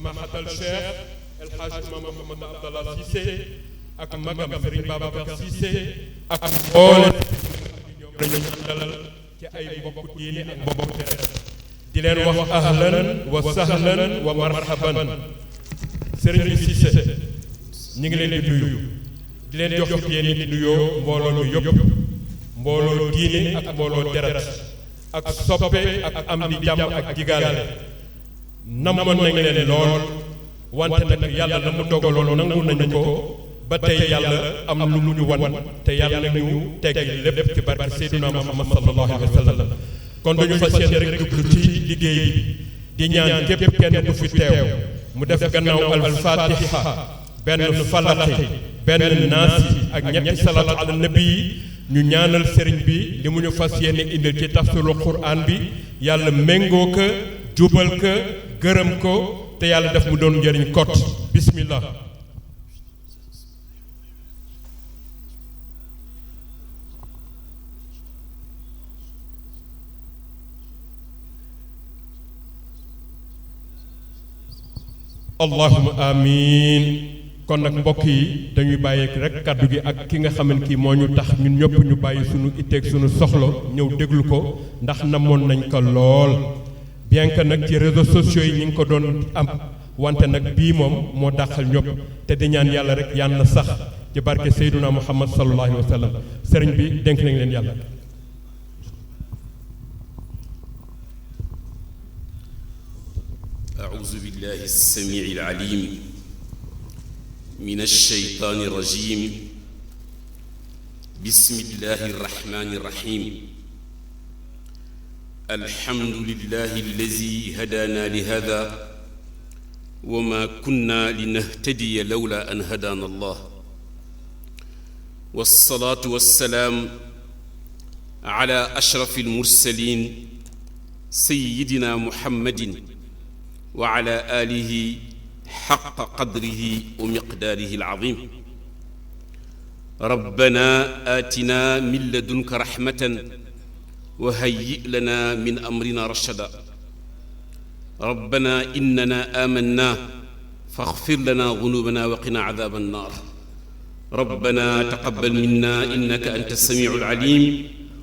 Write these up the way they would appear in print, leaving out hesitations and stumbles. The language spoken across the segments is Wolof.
samahatal Cheikh El Hadj Imam Mouhamed Abdallah Cissé ak magam Serigne Babacar Cissé ak mboolem ñoom lañu dalal ci ay mbokku diine ak mbokku tere di leen wax ahlan wa sahlan wa marhaban. Serigne Cissé ñu ngi leen di nuyu di leen jox yéen di nuyoo mbooloo mi yëpp mbooloo diine ak mbooloo deret ak soppe ak am di jàmm ak jigaale namoon nañ leen lool wante nag yàlla la mu dogaloon nangu nañu ko ba tey yàlla am lu mu ñu wan te yàlla nañu teggi lépp ci barke Seydina Muhammad sallallahu alayhi wa sallam. kon dañu fas yéene rek jublu ci liggéey bi di ñaan képp kenn ku fi teew mu def gannaaw al-fatiha benn falaqi benn naasi ak ñetti salaatu ala nabi ñu ñaanal sëriñ bi li mu ñu fas yéene indil ci tafsirul Qur'an bi yàlla méngoo ko jubal ko gërëm ko te yàlla def mu doon njëriñ kot bismillah. allahumma amiin. kon nag mbokk yi dañuy bàyyi rek kàddu gi ak ki nga xam ne kii moo ñu tax ñun ñëpp ñu bàyyi sunu itteeg sunu soxla ñëw déglu ko ndax namoon nañ ko lool bien que nag ci réseaux sociaux yi ñu ngi ko doon am wante nag bii moom moo dàqal ñëpp te di ñaan yàlla rek yàlla na sax ci barke Seyduna Muhammad sallallahu alayhi wa sallam sëriñ bi dénk nañ leen yàlla. أعوذ بالله السميع العليم من الشيطان الرجيم بسم الله الرحمن الرحيم الحمد لله الذي هدانا لهذا وما كنا لنهتدي لولا أن هدانا الله والصلاة والسلام على أشرف المرسلين سيدنا محمد وعلى آله حق قدره ومقداره العظيم ربنا آتنا من لدنك رحمة وهيئ لنا من أمرنا رشدا ربنا إننا آمنا فاغفر لنا ذنوبنا وقنا عذاب النار ربنا تقبل منا إنك أنت السميع العليم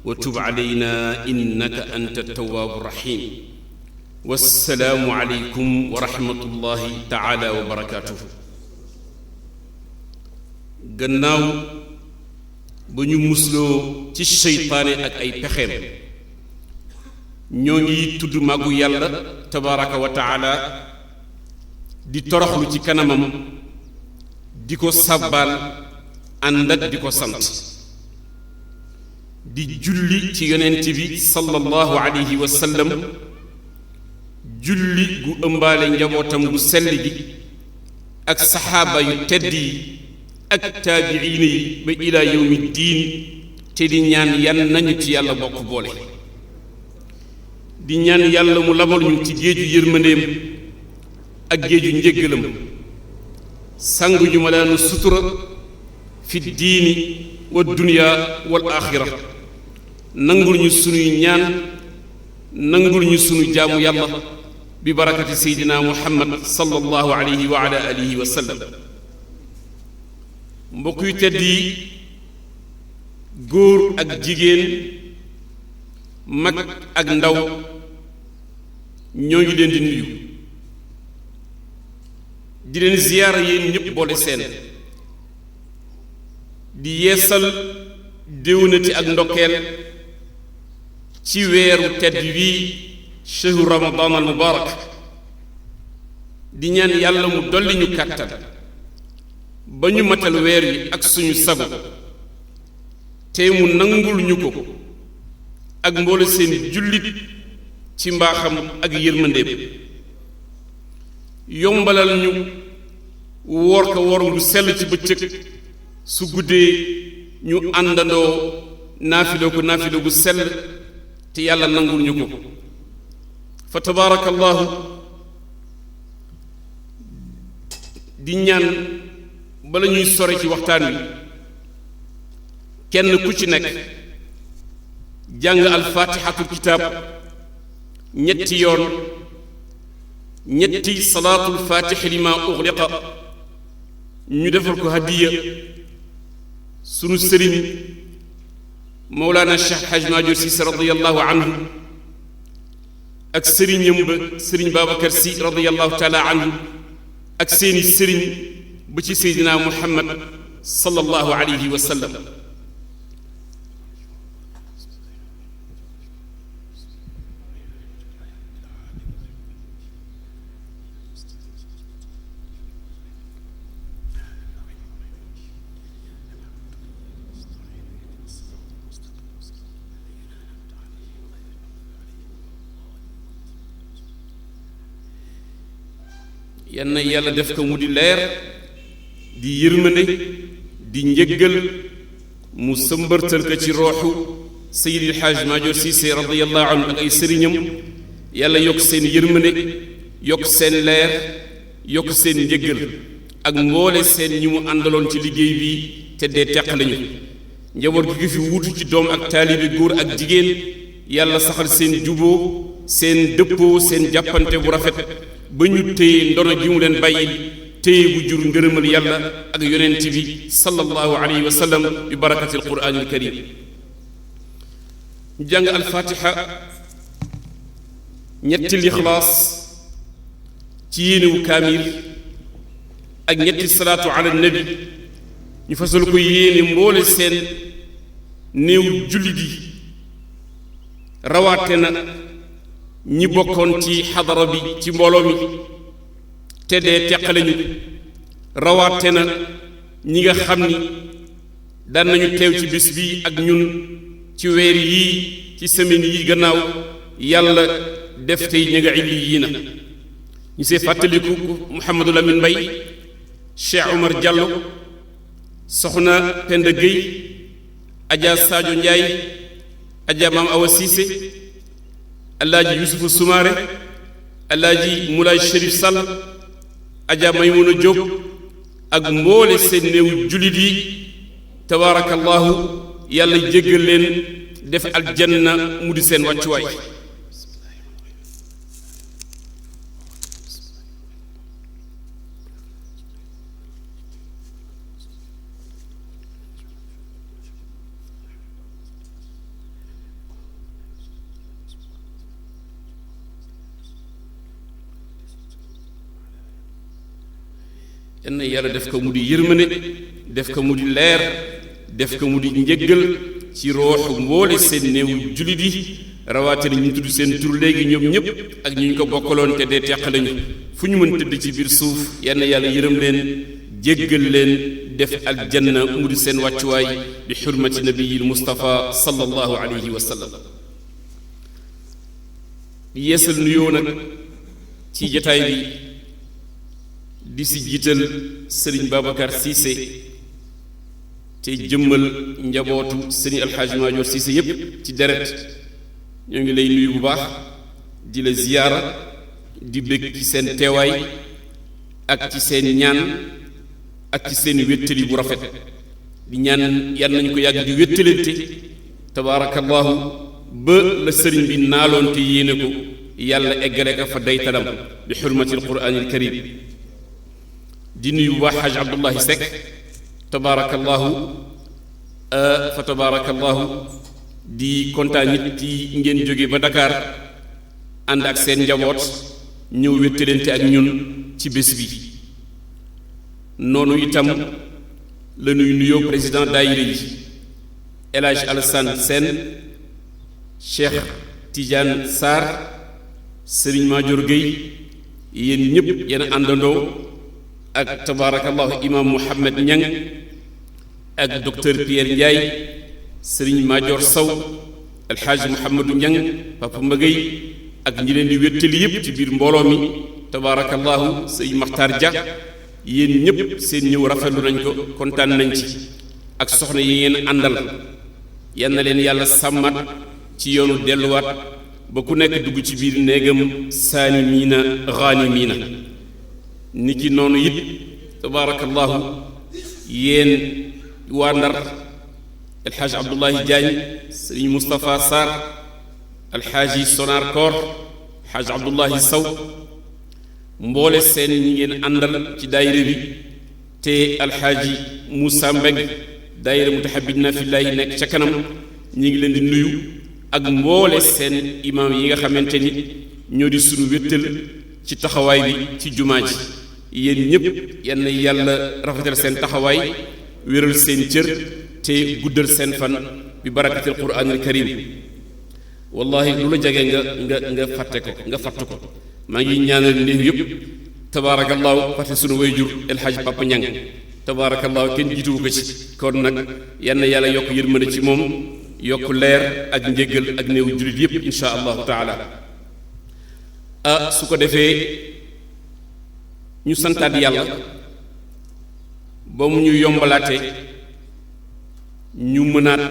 وتب علينا إنك أنت التواب الرحيم والسلام عليكم ورحمة الله تعالى وبركاته gannaaw ba ñu musloo ci seytaane ak ay pexeem ñoo ngi tudd màggu yàlla tabaraka wa taala di toroxlu ci kanamam di ko sàbbaal ànd ak di ko sant di julli ci yonent bi sallallahu alayhi wa sallam julli gu ëmbaale njabootam gu sell gi ak saxaaba yu tedd yi ak taabiina yi ba ilaa yawmi diin te di ñaan yan nañu ci yàlla bokk boole di ñaan yàlla mu labal ñu ci géeju yërmandeem ak géeju njéggalam sang ñu ma daanu sutura fi diini wa dunya wal aaxira nangul ñu sunuy ñaan nangul ñu sunu jaamu yàlla bi barakati seydina muhammad sallallahu alayhi wa ala alihi wa sallam mbokk yu tedd yi góor ak jigéen mag ak ndaw ñoo ngi leen di nuyu di leen ziyaara yéen ñépp boole seen di yeesal déwénati ak ndokkeel ci weeru tedd wii shahru ramadan al mubarak di ñaan yàlla mu dolli ñu kàttan ba ñu matal weer wi ak suñu sago te mu nangul ñu ko ak mboole seen jullit ci mbaaxam ak yërmandeem yombalal ñu woor ko woor lu sell ci bëccëg su guddee ñu àndandoo naafiloo ko naafiloo gu sell te yàlla nangul ñu ko fa tabaarakallahu di ñaan bala ñuy sore ci waxtaan wi kenn ku ci nekk jàng alfaatixatul kitaab ñetti yoon ñetti salaatul fatix lima uxliqa ñu defal ko hadiya sunu sëriñ Mawlana Cheikh Haj Maajoor Cissé radiyallahu anhu ak sëriñam ba sëriñ Babacar Sy radiyallahu taala anhu ak seeni sëriñ ba ci seydina Muhammad sallallahu alayhi wa sallam. yal na yàlla def ko mu di leer di yërmande di njëggal mu sëmbërtal ko ci rooxu Seydi El Hadj Maajoor Cissé radiyallahu anhu ak ay sëriñam. yàlla yokk seen yërmande yokk seen leer yokk seen njëggal ak mboole seen ñi mu àndaloon ci liggéey bi te dee teq lañu. njaboot gi fi wuutu ci doom ak taalibe góor ak jigéen yàlla saxal seen juboo seen dëppoo seen jàppante bu rafet ba ñu téye ndono ji mu leen bàyyil téye bu jur ngërëmal yàlla ak yonent bi sallallahu alayhi wa sallam bi barakati alquraan alkarim. ñu jàng alfatiha ñetti lixlaas ci yéenewu kaamil ak ñetti salaatu ala nabi ñu fasal ko yéene mboole seen néew jullit yi rawaate na ñi bokkoon ci xadara bi ci mbooloo mi te dee teqale ñu rawaate na ñi nga xam ni daan nañu teew ci bis bi ak ñun ci weer yii ci semaine yi gannaaw yàlla def tey ña nga illi yii na ñu see fàttaliku Mouhamadou Lamine Mbaye Cheikh Omar Diallo soxna Penda Gueye Adja Sadio Ndiaye Adja Maam Awa Cissé Alaaji Yusufu Soumaré Alaaji Moulay Chérif Sall Adja Maymuna Diop ak mboole seen néew jullit yi tabaarakallahu yàlla jéggal leen def aljanna mu di seen wàccuwaay. yenn yàlla def ko mu di yërmande def ko mu di leer def ko mu di njëggal ci rooxu mboole seen néew jullit yi rawatina ñu tudd seen tur léegi ñoom ñëpp ak ñu ñu ko bokkaloon te dee teq lañu fu ñu mën tëdd ci biir suuf yenn yàlla yërëm leen jéggal leen def aljanna mu di seen wàccuwaay bi xurmati nabiyil Mustafa sallallahu alayhi wa sallam. yeesal nuyoo nag ci jataay bi di si jiital sëriñ Babacar Cissé te jëmmal njabootu sëriñ Alxaaji Maajoor Cissé yépp ci deret ñoo ngi lay nuyu bu baax di la ziyaara di bég ci seen teewaay ak ci seen ñaan ak ci seen wéttali bu rafet di ñaan yal nañu ko yàgg di wéttalante tabaarakallahu ba la sëriñ bi naaloon te yéene ko yàlla eggale ka fa daytalam bi xurmatil quraanil karim di nuyu bu baax Xaj Abdullahi Seck tabaarakallahu fa tabaarakallahu di kontaan nit ci ngeen jóge ba Dakar ànd ak seen njaboot ñëw wéttalante ak ñun ci bés bi. noonu itam la nuy nuyoo président daayira yi El Hadj Alassane Sène Cheikh Tidiane Sarr Serigne Madior Gueye yéen ñëpp yéen àndandoo ak tabaarakallahu imam Mouhamed Niang ak docteur Pierre Ndiaye Serigne Madior Sow alxaaji Mouhamadou Niang Papa Mbagay ak ñi leen di wéttali yépp ci biir mbooloo mi tabaarakallahu Sëñ Maxtaar Dia yéen ñëpp seen ñëw rafetlu nañ ko kontaan nañ ci ak soxna yi ngeen àndal yal na leen yàlla sàmmat ci yoonu delluwaat ba ku nekk dugg ci biir néegam saalimiina ghaanimiina niki noonu it tabaarakallahu yéen waa Ndar alxaaji Abdullahi Diagne sëriñ Moustapha Sarr alxaaji Sonar Koor xaaji Abdullahi Sow mboole seen ñi ngeen àndal ci daayira bi te alxaaji Moussa Mbeng daayira mutahabidina fillaahi nekk ca kanam ñi ngi leen di nuyu ak mboole seen imaam yi nga xamante ni ñoo di sunu wéttal ci taxawaay bi ci jumaa ji yéen ñëpp yal na yàlla rafetal seen taxawaay wéral seen cër te guddal seen fan bi barakatil quraanil karim wallahi lu la jege nga fàtte ko nga fàtt ko maa ngi ñaanal néew yëpp tabaarakallaahu fàtte sunu wayjur El Hadj Papa Ñang tabaarakallaahu kenn jiituwu ko ci kon nag yal na yàlla yokk yërmande ci moom yokk leer ak njéggal ak néew jullit yëpp insha allahu taala su ko defee ñu santaat yàlla ba mu ñu yombalaate ñu mënaat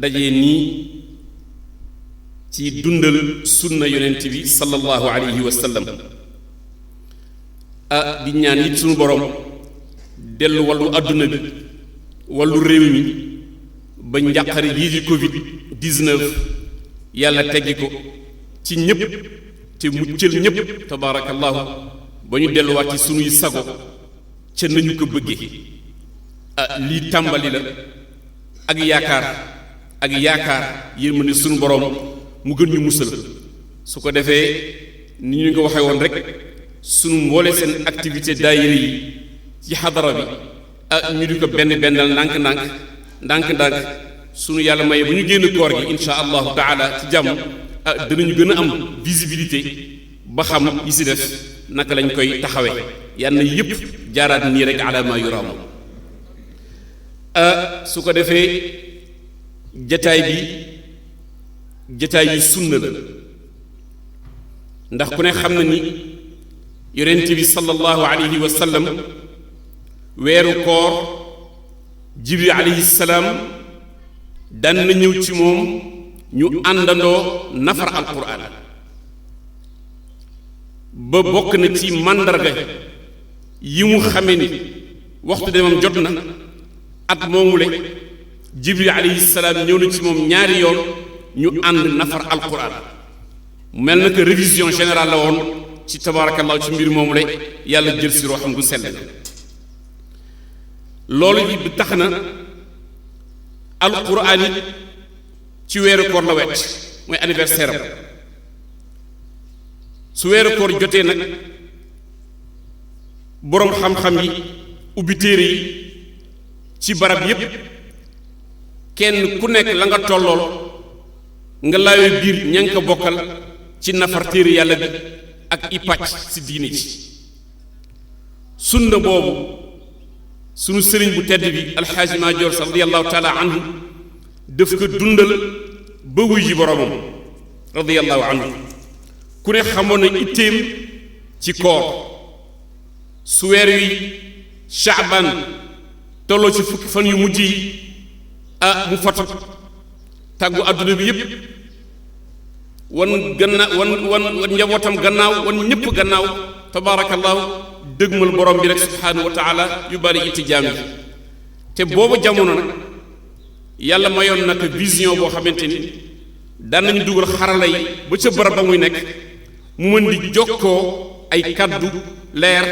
daje nii ci dundal sunna yonent bi sallallahu alayhi wa sallam di ñaan it suñu borom dellu wàllu àdduna bi wàllu réew mi ba njàqare yii di covid 19 yàlla teggi ko ci ñëpp te muccal ñëpp tabaarakallahu ba ñu delluwaat ci sunuy sago ca nañu ko bëggee lii tàmbali la ak yaakaar yërmande sunu borom mu gën ñu musal su ko defee ni ñu ko waxee woon rek sunu mboole seen activité daayira yi ci xadara bi ñu di ko bennal ndànk sunu yàlla maye bu ñu génn koor gi insha allahu taala ci jàmm danañu gën a am visibilité ba xam yi si def naka lañ koy taxawee yal na yëpp jaaraat nii rek ala ma yuraamu su ko defee jataay yu sunna la ndax ku ne xam na ni yonent bi sallallahu alayhi wa sallam weeru koor jibril alayhi salaam daan na ñëw ci moom ñu àndandoo nafar alquran ba bokk na ci màndarga yi mu xame ni waxtu demam jot na at moomule jibril alayhi salaam ñëw na ci moom ñaari yoon ñu ànd nafar alquran mel na que révision générale la woon ci tabarakallahu ci mbir moomule yàlla jël si ruuxam gu sell loolu bi tax na alquran it ci weeru koor la wet mooy anniversaire am su weeru koor jotee nag boroom xam-xam yi ubbi téere yi ci barab yépp kenn ku nekk la nga tollool nga laawee biir ña nga ko bokkal ci nafar téere yàlla bi ak i pàcc si diine ci sunna boobu sunu sëriñ bu tedd bi alxaaji Maajoor Sa radiyallahu taala anhu daf ko dundal ba wuy ji boromam radiyallahu anhu ku ne xamoon na itteem ci koor su weer wi Shaaban tolloo ci fukki fan yu mujj yi mu fatu tàggu àdduna bi yépp wan njabootam gannaaw wan ñépp gannaaw tabaarakallaahu dëgmal borom bi rek subhaanahu wa taala yu bari itti jaam yi te boobu jamono nag yàlla mayoon nag vision boo xamante ni daan nañu dugal xarala yi ba ca barab ba muy nekk mu mën di jokkoo ay kaddu leer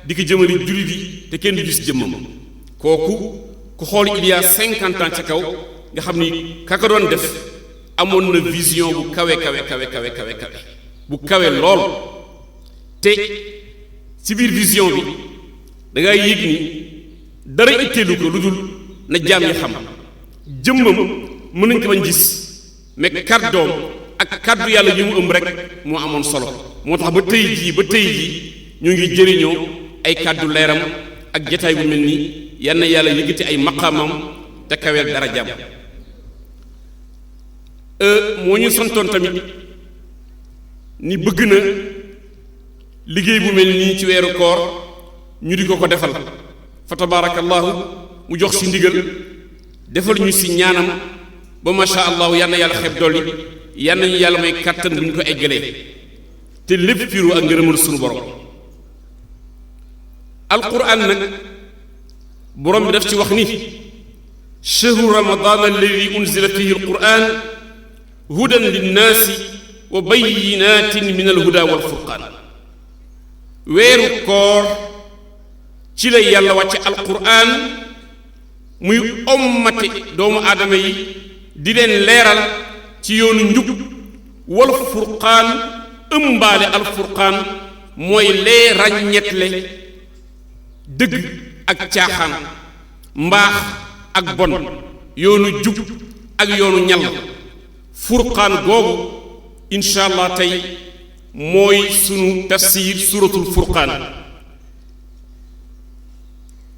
di ko jëmali jullit yi te kenn du gis jëmmam kooku ku xool il y a 50 ans ca kaw nga xam ni ka ko doon def amoon na vision bu kawe bu kawe lool te ci biir vision bi da ngay yëg ni dara itteelu ko lu dul na jaam yi xam jëmmam mën nañ ko bañ gis mais kàddoom ak kàddu yàlla yi mu ëmb rek moo amoon solo moo tax ba tey jii ñu ngi jëriñoo ay kàddu leeram ak jataay bu mel nii yal na yàlla yëkkati ay maqaamam te kaweel dara jàmm moo ñu santoon tamit ni bëgg na liggéey bu mel nii ci weeru koor ñu di ko defal fa tabaarakallaahu mu jox si ndigal defal ñu si ñaanam ba masha allahu yal na yàlla xeeb dolli yal nañu yàlla may kàttan bu ñu ko eggalee te lépp fiiru ak ngërëmal sunu borom alquran nag borom bi daf ci wax ni shahru ramadan alladi unzila fihi alquran hudan linnaasi wa bayyinatin min alhuda walfurqaan weeru koor ci la yàlla wàcce alquran muy ommate doomu aadama yi di leen leeral ci yoonu njub wal furqaan ëmbaale alfurqaan mooy lee ràññetle dëgg ak caaxaan mbaax ak bon yoonu jub ak yoonu ñal furqaan googu incha allah tey mooy sunu tafsir suratul furqaan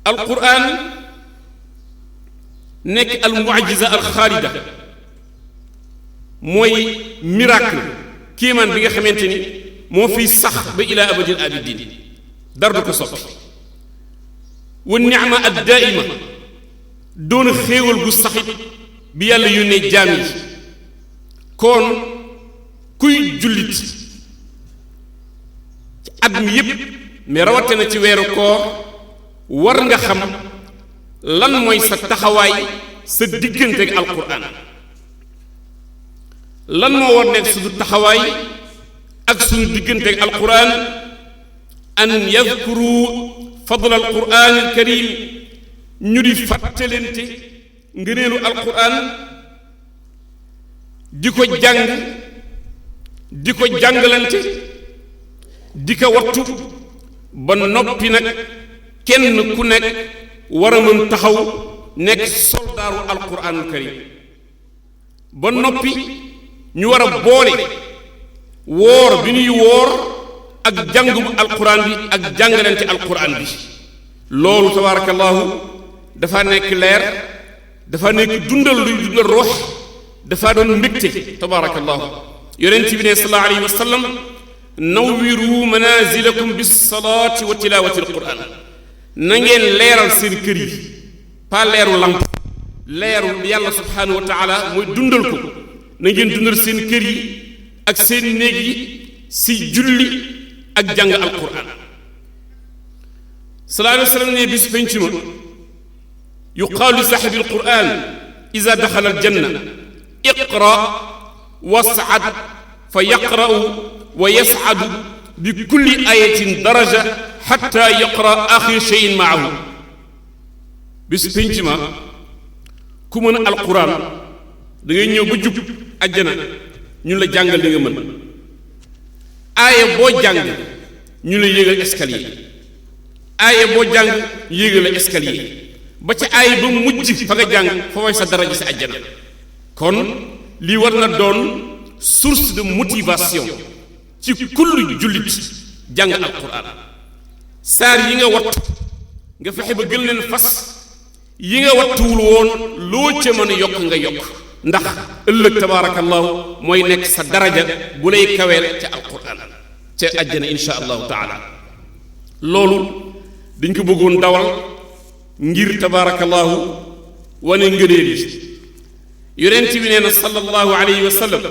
alquran nekk al mu'jiza al xaalida mooy miracle kéemaan bi nga xamante ni moo fiy sax ba ila abadil abidin dara du ko soppi wa ni'ma ad daaima doon xéewal gu saxit bi yàlla yónnee jaam yi kon kuy jullit ci at mi yépp mais rawatina ci weeru koor war nga xam lan mooy sa taxawaay sa diggante ak alquran lan moo war nekk suñu taxawaay ak suñu diggante ak alquran an yadkuru fadl alquran alkarim ñu di fàttalente ngëneelu alquran di ko jàng di ko jàngalante di ko wattu ba noppi nag kenn ku nekk war a mën taxaw nekk soldaaru alquranul karim ba noppi ñu war a boole woor bi ñuy woor ak jàngum alquran bi ak jàngalante alquran bi loolu tabarakallahu dafa nekk leer dafa nekk dundal luy dundal ruux dafa doon mbégte tabarakallahu yonent bi ne sallallahu alayhi wa sallam nawwiru manazilakum bis salaati wa tilawati alquran na ngeen leeral seen kër yi pas leeru lamp leeru yàlla subhanahu wa taala mooy dundal ko na ngeen dundal seen kër yi ak seen néeg yi si julli ak jàng alquran sallallahu alayhi wa sallam ne bis penc ma yuqaalu li saaxibi alquran ida daxala aljanna iqra was'ad fa yaqra'u wa yas'adu bi kulli ayatin daraja xatta yaqra axir cheyin maahu bis pénc ma ku mën a alquran da ngay ñëw ba jub àjjana ñun la jàngal li nga mën aaya boo jàng ñu la yéegal escalier aaya boo jàng yéegal la escalier ba ca aaya ba mujj fa nga jàng foofay sa daraja si àjjana kon lii war na doon source de motivation ci kullu jullit jàng alquran saar yi nga watt nga fexe ba gën leen fas yi nga wattuwul woon loo ca mën a yokk nga yokk ndax ëllëg tabaarakallahu mooy nekk sa daraja bu lay kaweel ca alquran ca àjjana insha allahu taala loolu dañ ko bëggoon dawal ngir tabaarakallahu wane ngëneel yi yonent bi nee na sallallahu alayhi wa sallam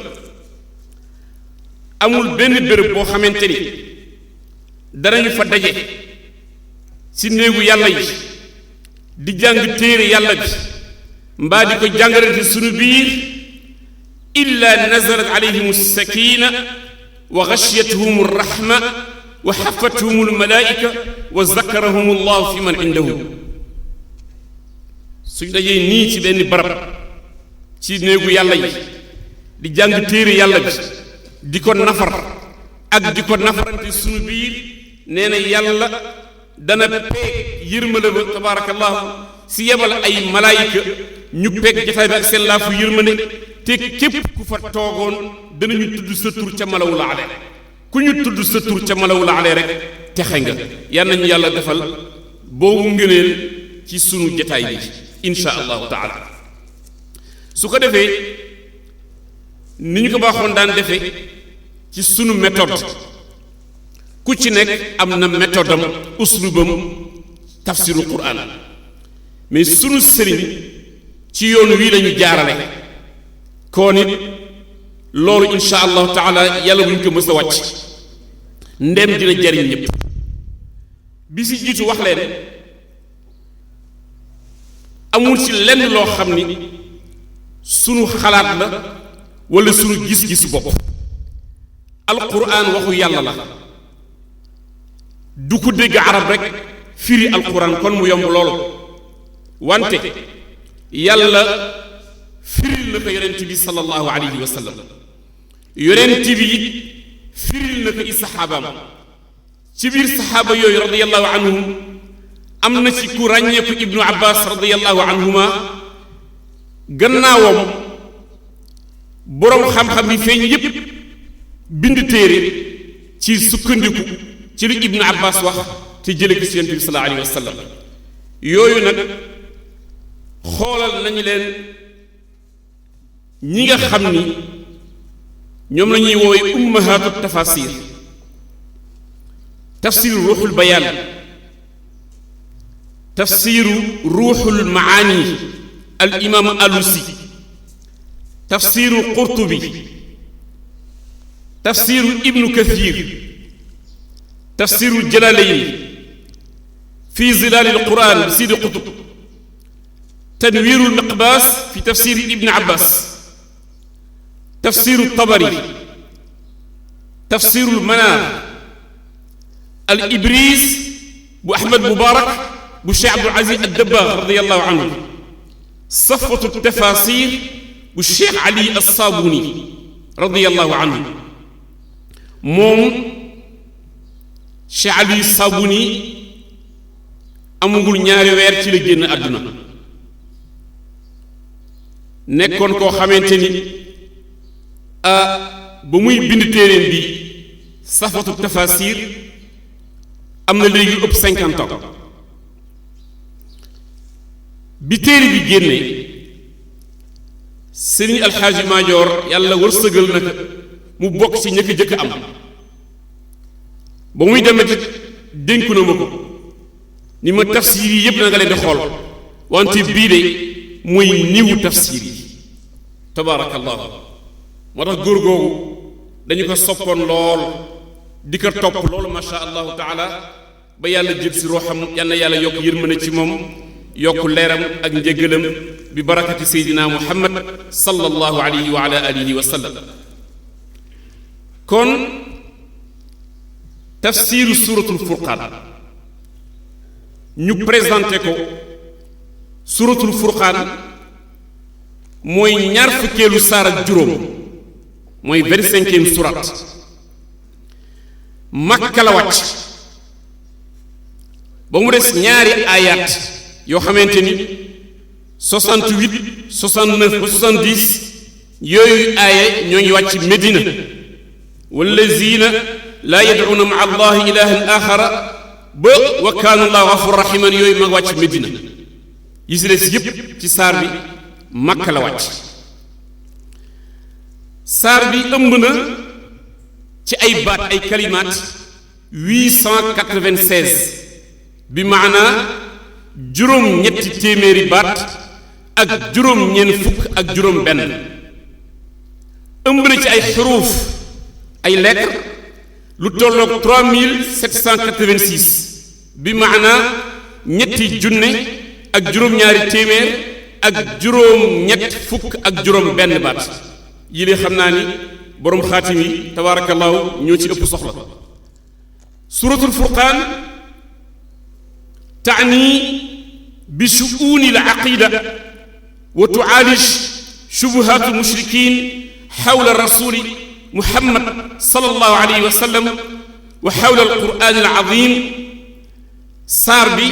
amul benn béréb boo xamante ni danañu fa daje ci néegu yàlla yi di jàng téere yàlla bi mbaa di ko jàngalante sunu biir illa nazalat alayhim sakina wa ghashiyatuhum rahma wa xafathum almalaika wa zakarahum allahu fi man indahu suñ dajee nii ci benn barab ci néegu yàlla yi di jàng téere yàlla bi di ko nafar ak di ko nafarante sunu biir nee na yàlla dana peeg yërmale ba tabaarakallahu si yebal ay malaayika ñu peeg jataay bi ak seen laafu yërmande te képp ku fa toogoon danañu tudd sa tur ca malawul aale ku ñu tudd sa tur ca malawul aale rek texe nga yal nañu yàlla defal boobu ngëneel ci sunu jataay bi insha allahu taala su ko defee ni ñu ko baaxoon daan defee ci sunu méthode ku ci nekk am na méthode am uslubam tafsirul quran mais sunu sëriñ ci yoon wii lañu jaarale koo nit loolu insha allahu taala yàlla bu ñu ko mës a wàcc ndem dina jariñ ñëpp bi si jiitu wax leen amul ci lenn loo xam ni sunu xalaat la wala sunu gis-gisu bopp alquran waxu yàlla la du ko dégg arab rek firi alquran kon mu yomb lool wante yàlla firil na ko yonent bi sallallahu alayhi wa sallam yonent bi it firil na ko i saxaabaam ci biir saxaaba yooyu radiyallahu anhum am na ci ku ràññeeku ibnu abbas radiyallahu anhuma gannaawam boroom xam-xam yi feeñ yépp bind téere ci sukkandiku ci lu ibnu abbas wax te jële ko ci yonent bi sallallahu alayhi wa sallam yooyu nag xoolal nañu leen ñi nga xam ni ñoom la ñuy woowe ummahaatu tafasir tafsiru ruuxul bayaan tafsiru ruuxul maani al imam alusi tafsiru qurtubi tafsiru ibnu kathir tafsiru jalalayn fi zilaali alquran bi sidi qutub tanwiiru almiqbaas fi tafsiri ibni abbas tafsiru tabari tafsiru almanaar al ibris bu ahmad mubarak bu cheikh abdul aziz ad-dabbagh radiyallahu anhu safwatu tafasir bu cheikh ali as-sabuni radiyallahu anhu moom cheikh ali as-sabuni amugul ñaari weer ci la génn àdduna nekkoon koo xamante ni ba muy bind téeréem bi safwatu tafasir am na léegi ëpp 50 ans bi téere bi génnee sëriñ alxaaji maajoor yàlla wërsëgal na mu bokk ci ñëkk jëkk am ba muy demee dénku na ma ko ni ma tafsir yi yépp na nga leen di xool wante bii de mooy niwu tafsir yi tabaarakallahu moo tax góor googu dañu ko soppoon lool di ko topp loolu masha allahu taala ba yàlla jël si ruuxam yal na yàlla yokk yërmande ci moom yokk leeram ak njëggalam bi barakati seydina muhammad sallallahu alayhi wa ala alihi wa sallam kon tafsiru suratul furqaan ñu présenté ko suratul furqaan mooy ñaar fukkeelu saar ak juróom mooy 25e surat makka la wàcc ba mu des ñaari ayaat yoo xamante ni 68 69 ba 70 yooyu aaya ñoo ngi wàcc Medina wallazina laa yad'uuna ma'a allahi ilahan axara ba wa kaana allahu gafuuran rahiman yooyu mag wàcc Medina yi si des yépp ci saar bi makka la wàcc saar bi ëmb na ci ay baat ay kalimaat 896 bi maanaa juróom-ñetti téeméeri baat ak juróom-ñeent fukk ak juróom-benn ëmb na ci ay xuruuf ay lettres lu tolloog 3786 bi maanaa ñetti junne ak juróom-ñaari téeméer ak juróom-ñett fukk ak juróom-benn baat yi lee xam naa ni boroom xaatim yi tabaarakallaahu ñoo ci ëpp soxla suratul furqaan taani bi shu'uuni al aqida wa tu'aalij shubuhaat al mushrikiin xawla rasuli muhammad sallallahu alayhi wa sallam wa xawla al qur'aan al aziim saar bi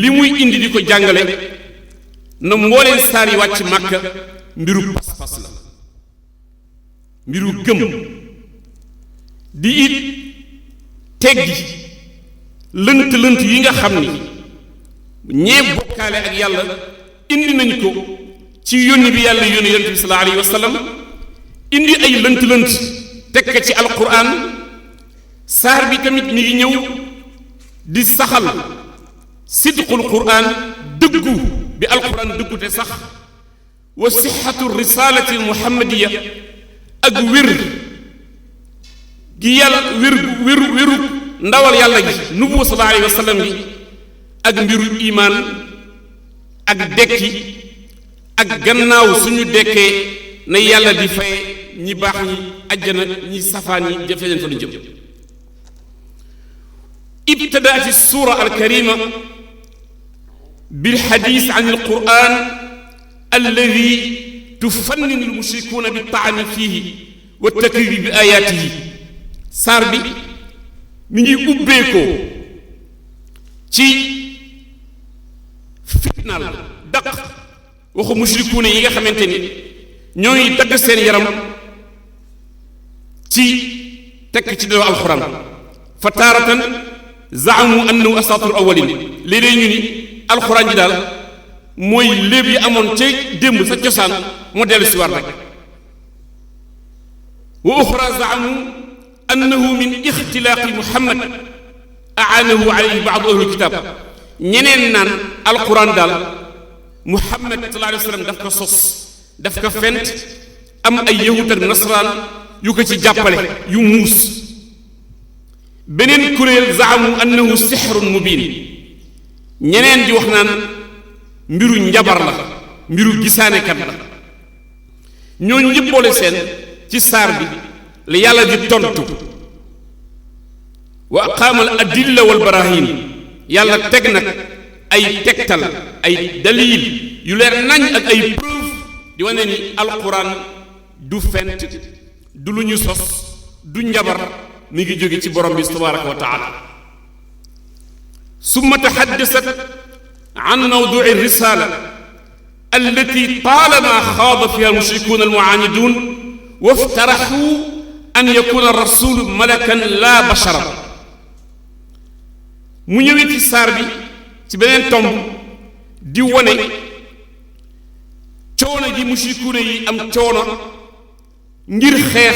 li muy indi di ko jàngale na mbooleen saar yi wàcc màkka mbiru pas-pas la mbiru gëm di it teggi lënt-lënt yi nga xam ni ñee bokkaale ak yàlla indi nañ ko ci yónni bi yàlla yónni yonent bi sallallahu alayhi wa sallam indi ay lënt-lënt teg ko ci alquran saar bi tamit mi ngi ñëw di saxal sidqul quran dëggu bi alquran dëggu te sax wa sixatu risalati muhammadiya ak wér gi yàlla wéru ndawal yàlla gi nubuwa sallallahu alayhi wa sallam gi ak mbiru imaan ak dekki ak gannaaw suñu dekkee na yàlla di fay ñi baax ñi ajjana ñi safaan ñi jafe leen fa lu jëm ibtadaat as-suura al-karima bil-hadiis an al-Qur'aan alladi tufanninu al-mushrikuuna bit-ta'ni fiihi wa at-takdiibi bi aayaatihi. saar bi mi ngi ubbeekoo ci fitnaal daq waxu mushrikuuna yi nga xamante ni ñooy dagg seen yaram ci tekk ci delloo alxuraan. fa taaratan zaamu annahu asaatiru awwalin léeg-léeg ñu ni alxuraan ji daal mooy léeb yi amoon ca démb sa cosaan moo dellu si war rek. wa uxra zaamu annahu min ixtilaaqi muhammad aanahu alayhi baadu ahli kitaab. ñeneen naan alxuraan daal muhammad sallallahu alayhi wa sallam daf ko sos daf ko fent am ay yahud ak nasaraan yu ko ci jàppale yu muus. beneen kuréel zaamu annahu sixrun mubiin ñeneen di wax naan mbiru njabar la mbiru gisaanekat la. ñooñu ñëpp boole seen ci saar bi la yàlla di tontu wa aqaama al adilla wal barahin. yàlla teg nag ay tegtal ay dalil yu leer nañ ak ay preuve di wane ni alquran du fent du lu ñu sos du njabar mi ngi jóge ci borom bi tabaraka wa taala. summa tahaddasat an mawdu'i risala allati taalama xaada fiha almushrikuuna almuaanidun waftaraxu an yakuna rasulu malakan la bashara. mu ñëwee ci saar bi ci beneen tomb di wane coono ji mushrikuuna yi am coono ngir xeex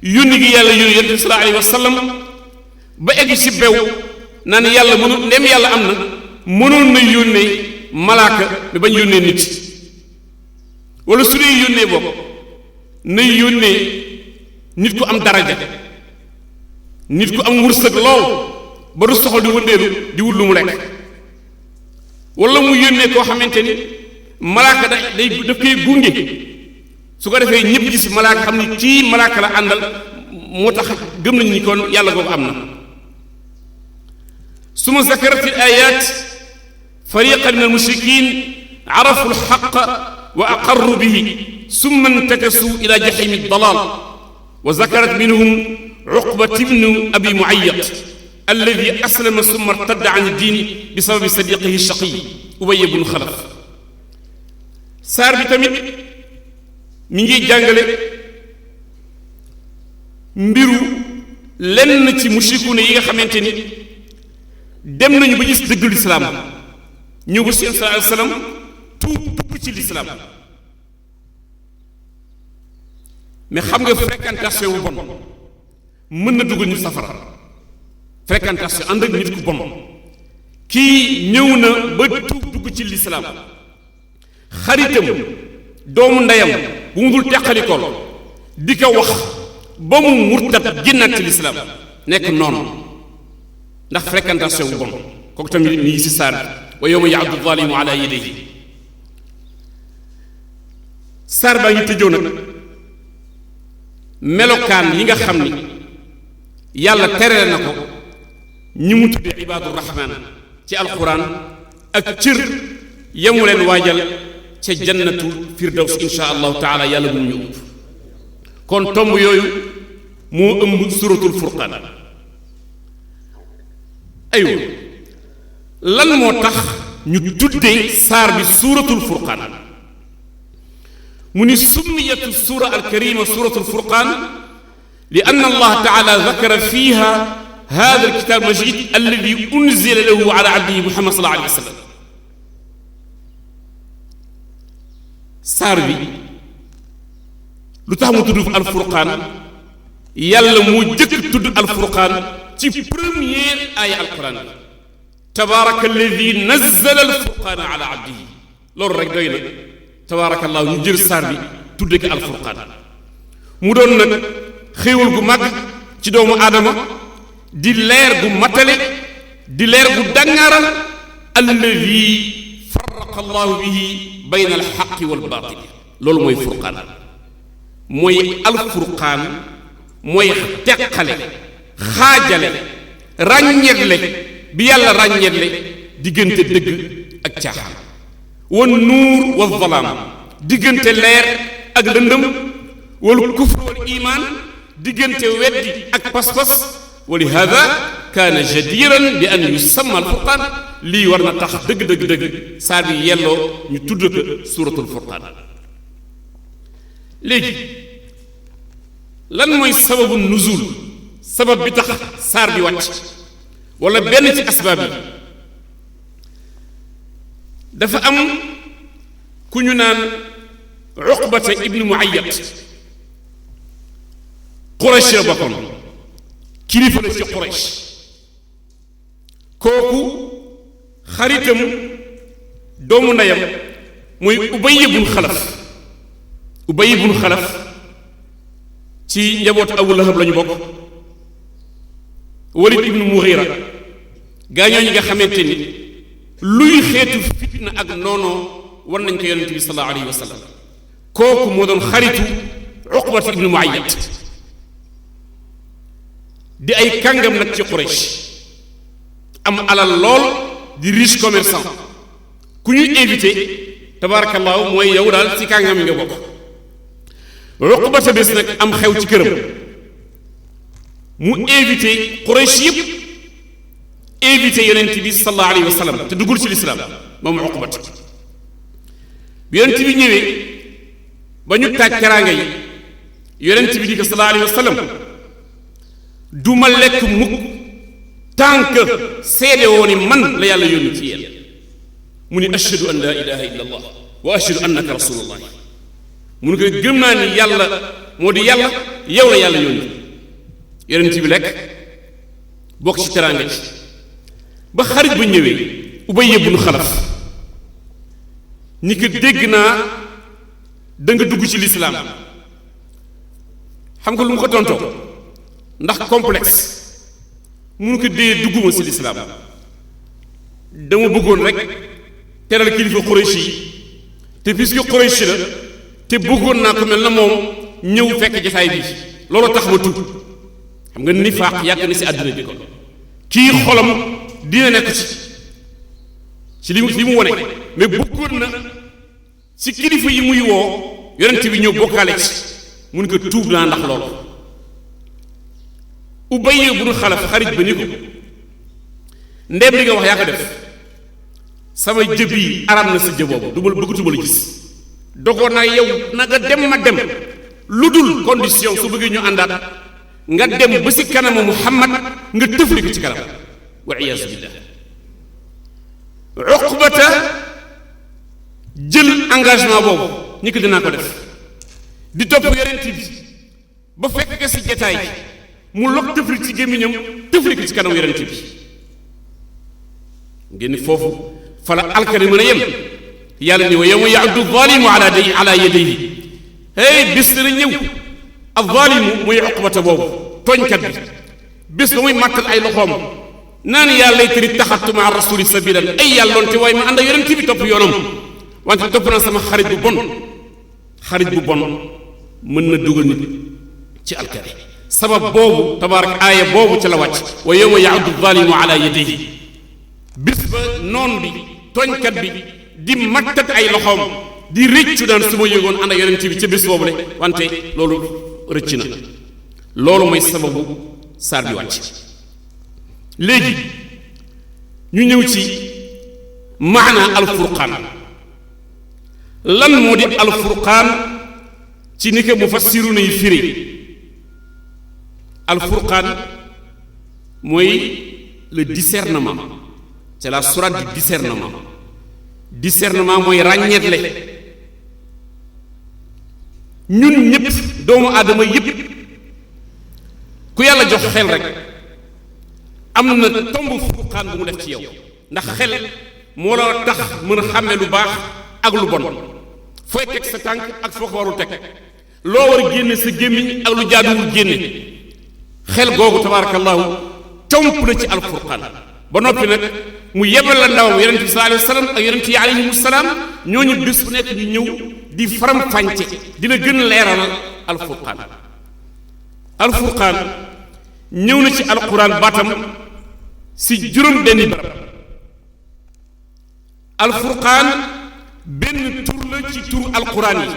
yónni gi yàlla yónni yonent bi sallallahu alayhi wa sallam ba egg ci bew naan yàlla mënu ndem yàlla am na mënoon na yónnee malaaka mi bañ yónnee nit wala su dee yónnee boobu nay yónnee nit ku am daraja nit ku am wërsëg lool ba du soxla di wëndeelu di wut lu mu lekk wala mu yónnee koo xamante ni malaaka daf koy gunge su ko defee ñëpp gis malaaka xam ni kii malaaka la àndal moo tax gëm nañu ni kon yàlla googu am na. suma zakarat al ayat fariqan min al mushrikin arafu al xaqa wa aqarru bihi summa intakasu ila jahimi dalal wa zakarat minhum uqbat ibnu abi muayyad alladi aslama summa irtadda an diini bi sababi sadiqihi shaqi ubay ibnu xalaf. saar bi tamit mi ngi jàngale mbiru lenn ci mushrikuuna yi nga xamante ni dem nañu ba gis dëgg lislaam ñëw ba seen sallallahu alayhi wa sallam tuub dugg ci lislaam. mais xam nga fréquentation bu bon mën na dugal ñu safara. fréquentation ànd ak nit ku bon kii ñëw na ba tuub dugg ci lislaam xaritam doomu ndeyam bu mu dul teqalikool di ko wax ba mu murtat génnaat ci lislaam nekk noonu ndax fréquentation bu bon kooku tamit mi ngi si saar wa yawma ya'addu zaalimu ala yadayhi. saar baa ngi tëjoo nag melokaan yi nga xam ni yàlla tere na ko ñi mu tuddee ibaadu rahmaan ci alquran ak cër yamu leen waajal ca jannatu firdaws insha allahu taala yàlla bu mu ñu ëpp. kon tomb yooyu moo ëmb suratul furqaan. aywa lan moo tax ñu tuddee saar bi suratul furqaan mu ni summiyatu sura alkarima suratul furqaan li anna allah taala zakara fiha hada alkitab majid alladi unzila lahu ala abdihi muhammad sallallahu alayhi wa sallam. saar bi lu tax mu tudd alfurqaan yàlla moo jëkk tudd alfurqaan ci première aaya alquran bi tabaraka alladi nazzala alfurqaana ala abdihi. loolu rek doy na tabaarakallahu ñu jël saar bi tudde ko alfurqaan mu doon nag xéewal gu mag ci doomu aadama di leer gu matale di leer gu dangaaral alladi farraqa allahu bihi bayna alxaqi walbaatil. loolu mooy furqaan mooy alfurqaan mooy teqale xaajale ràññeetle bi yàlla ràññeetle diggante dëgg ak caaxaan wan nuur wa zalaam diggante leer ak lëndëm wal kufr wal iman diggante weddi ak pas-pas wa li hada kaana jadiran bi an yusamma al furqaan lii war na tax dëgg saar bi yelloo ñu tudd ko suuratul furqaan léegi lan mooy sababu nuzul sabab bi tax saar bi wàcc wala benn ci asbaab yi dafa am ku ñu naan Uqbata ibnu Muayyad Quraysh la bokkoon kilifa la ci Quraysh kooku xaritam doomu ndeyam mooy Ubay ibn Xalaf ci njaboot Abu Lahab lañu bokk Walid ibn Mughira gaañoo ñi nga xamante ni luy xeetu fitna ak noonoo war nañ ko yonent bi sallallahu alayhi wa sallam kooku moo doon xaritu Uqbat ibn Muayyad di ay kàngam nag ci Quraysh am alal lool di riche commerçant ku ñuy invité tabaarakallaahu mooy yow daal ci kàngam yi nga bokk Uqbata bés nag am xew ci këram mu invité Quraysh yëpp invité yonent bi sallallahu alayhi wa sallam te duggul ci lislaam moom Uqbata bi yonent bi ñëwee ba ñu taaj teraanga yi yonent bi di ko sallallahu alayhi wa sallam du ma lekk mukk tant que seede woo ni man la yàlla yónni ci yéen mu ni ashhadu an la ilaha illa allah wa ashhadu annaka rasulullah mu ne ko gëm naa ni yàlla moo di yàlla yow la yàlla yónni yonent bi lekk bokk ci teraanga ci ba xarit ba ñëwee Ubay ibn Xalaf ni ko dégg naa da nga dugg ci lislaam xam nga lu mu ko tontoo ndax complexe munu ko dee dugguma ci lislaam dama bëggoon rek teral kilifa Quraysh yi te puisque Quraysh la te bëggoon naa ko mel na moom ñëw fekk jasaay bi loolu tax ma tuub xam nga nifaaq yàgg na ci àdduna bi ko kii xolam dina nekk ci li mu wone mais bëggoon na ci kilifa yi muy woo yonent bi ñëw bokkaale ci mun ko tuub naa ndax loolu Ubay ibn Xalaf xarit ba ni ko ndéem li nga wax yaa ko def sama jëb yi arab na sa jë boobu du ma bëggatuma la gis dogoon naa yow na nga dem ma dem lu dul condition su bëggee ñu àndaat nga dem ba ci kanamu Muhammad nga tëfli ko ci kanam wal iyaazu billah Uqbata jël engagement boobu ñi ko dinaa ko def di topp yonent bi ba fekk ko ci jataay mu log tëfli ci gémmiñam tëfli ko ci kanam yonent bi ngeen foofu fala alkali mën a yem yàlla ni wa yawma ya'uddu zalimu ala yadayhi hey bis dana ñëw ak zalimu muy Uqbata boobu tooñkat bi bis ba muy màttal ay loxoom naan yàlla lay tëri taxattu ma rasuli sabilan ay yàlloon te waaye ma ànd ak yonent bi topp yoonam wante topp naa sama xarit bu bon mën na dugal nit ci alkali sabab boobu tabaarak aaya boobu ca la wàcc wa yawma ya'uddu zalimu ala yadayhi bis ba noon bi tooñkat bi di mattat ay loxoom di rëccu daan su ma yëgoon ànd ak yonent bi ca bis boobu le wante loolu rëcc na loolu mooy sababu saar bi wàcc léegi ñu ñëw ci maana alfurqaan lan moo di alfurqaan ci ni ko mufassiruna yi firi alfurqaan mooy le discernement c'est la sourate du discernement mooy ràññeetle ñun ñëpp doomu aadama yëpp ku yàlla jox xel rek am na tomb furqaan bu mu def ci yow ndax xel moo la tax mën a xàmme lu baax ak lu bon fooy teg sa tànk ak foo ko warul teg loo war a génne sa gémmiñ ak lu jaaduwul génne xel googu tabaarakallaahu tomp na ci alfurqaan ba noppi nag mu yebal la ndawam yonent bi sallallahu alayhi wa sallam ak yonent yi alayhimu salaam ñooñu bés bu nekk ñu ñëw di faram-fànce dina gën leeralal alfurqaan ñëw na ci alquran baatam si juróom benni barab alfurqaan benn tur la ci tur alquran yi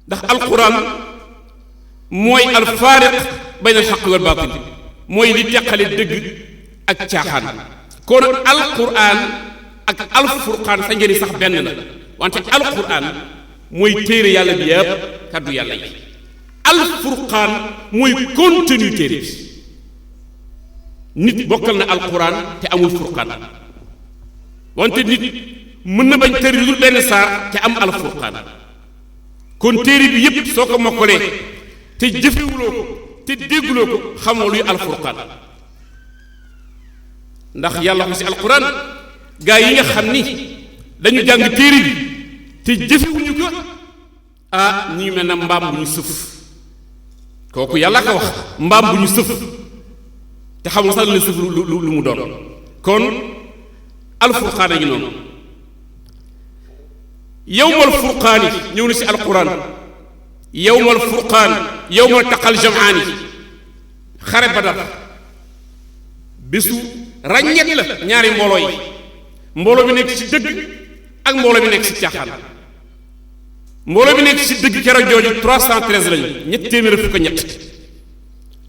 ndax alquran mooy alfaariq bayna alxaq wal baatil mooy li teqale dëgg ak caaxaan kon alquran ak alfurqaan sa njëriñ sax benn la wante alquran mooy téere yàlla bi yëpp kàddu yàlla yi alfurqaan mooy contenu téere bi nit bokkal na alquran te amul furqaan wante nit mën na bañ tëri lu dul benn saar te am alfurqaan kon téere bi yëpp soo ko mokkalee te jëfewuloo ko te dégguloo ko xamoo luy alfurqaan ndax yàlla ko ci alquran gaa yi nga xam ni dañu jàng téere bi te jëfewuñu ko ah ñu ngi mel na mbaam bu ñu sëf kooku yàlla ko wax mbaam bu ñu sëf te xamul sax la sëf lu mu doon kon alfurqaan a ngi noonu yowmal furqaani ñëw na ci alquran yowmal furqaan yowmal taqal jamaani xare badar bésu ràññet la ñaari mbooloo yi mbooloo bi nekk ci dëgg ak mbooloo bi nekk ci caaxaan mbooloo bi nekk ci dëgg keroog jooju 313 lañu ñett téeméer fukk ak ñett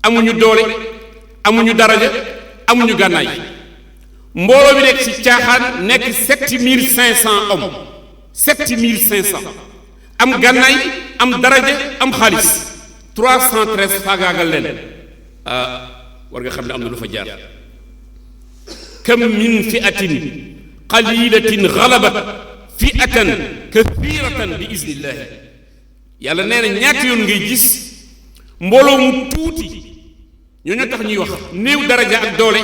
amuñu doole amuñu daraja amuñu gànnaay mbooloo bi nekk ci caaxaan nekk 7500 hommes 7500 am gànnaay am daraja am xaalis 313 faagaagal leen war nga xam ne am na lu fa jaar kam min fi'atin qalilatin ghalabat fi'atan kathiratan bi iznillaahi yàlla nee na ñaata yoon ngay gis mbooloo mu tuuti ñoo ñoo tax ñuy wax néew daraja ak doole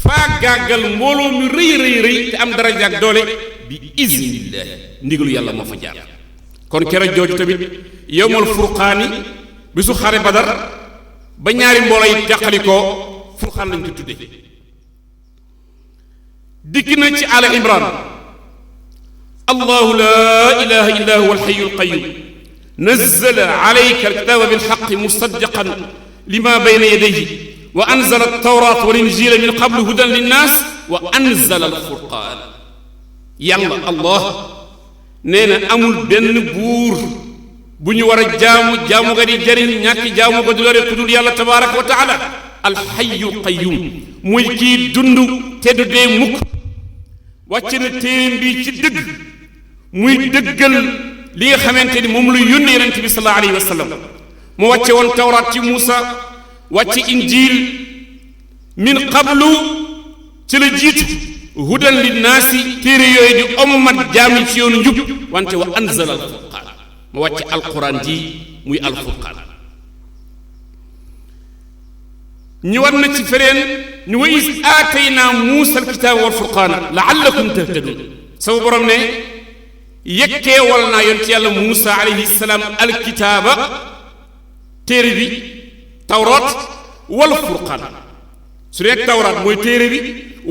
faagaagal mbooloo mu rëy rëy rëy te am daraja ak doole bi iznillaahi ndigalu yàlla moo fa jaar kon keroog jooju tamit yowmal furqaani bisu xare badar ba ñaari mbooloo yi teqalikoo furqaan lañ ko tudde dikk na ci ala imran allahu laa ilaha illa huwa alxayu alqayum nazzala alayka alkitaba bilxaqi musaddiqan lima bayna yadayhi wa anzala altawrat walinjila min qablu hudan linnas wa anzala alfurqaan yàlla allah nee na amul benn buur bu ñu war a jaamu nga di jëriñ ñàkk jaamu nga du lore ku dul yàlla tabaraka wa taala alxayu alqayum muy kii dund te du dee mukk wàcce na téeréem bi ci dëgg muy dëggal li nga xamante ni moom lu yónnee yonent bi sallallahu alayhi wa sallam mu wàcce woon tawraat ci Muusa wàcce injiil min qablu ci la jiitu hudan linnaasi téere yooyu di ommat jaam yi ci yoonu njub wante wa anzala alfurqaan mu wàcce alquran ji muy alfurqaan ñu war na ci fereen ñu wa is aataynaa muusa alkitaaba walfurqaana laallakum tahtadun sama borom ne yekkee wal naa yonent yàlla muusa alayhi salaam alkitaaba téere bi tawraat walfurqaan su dee tawraat mooy téere bi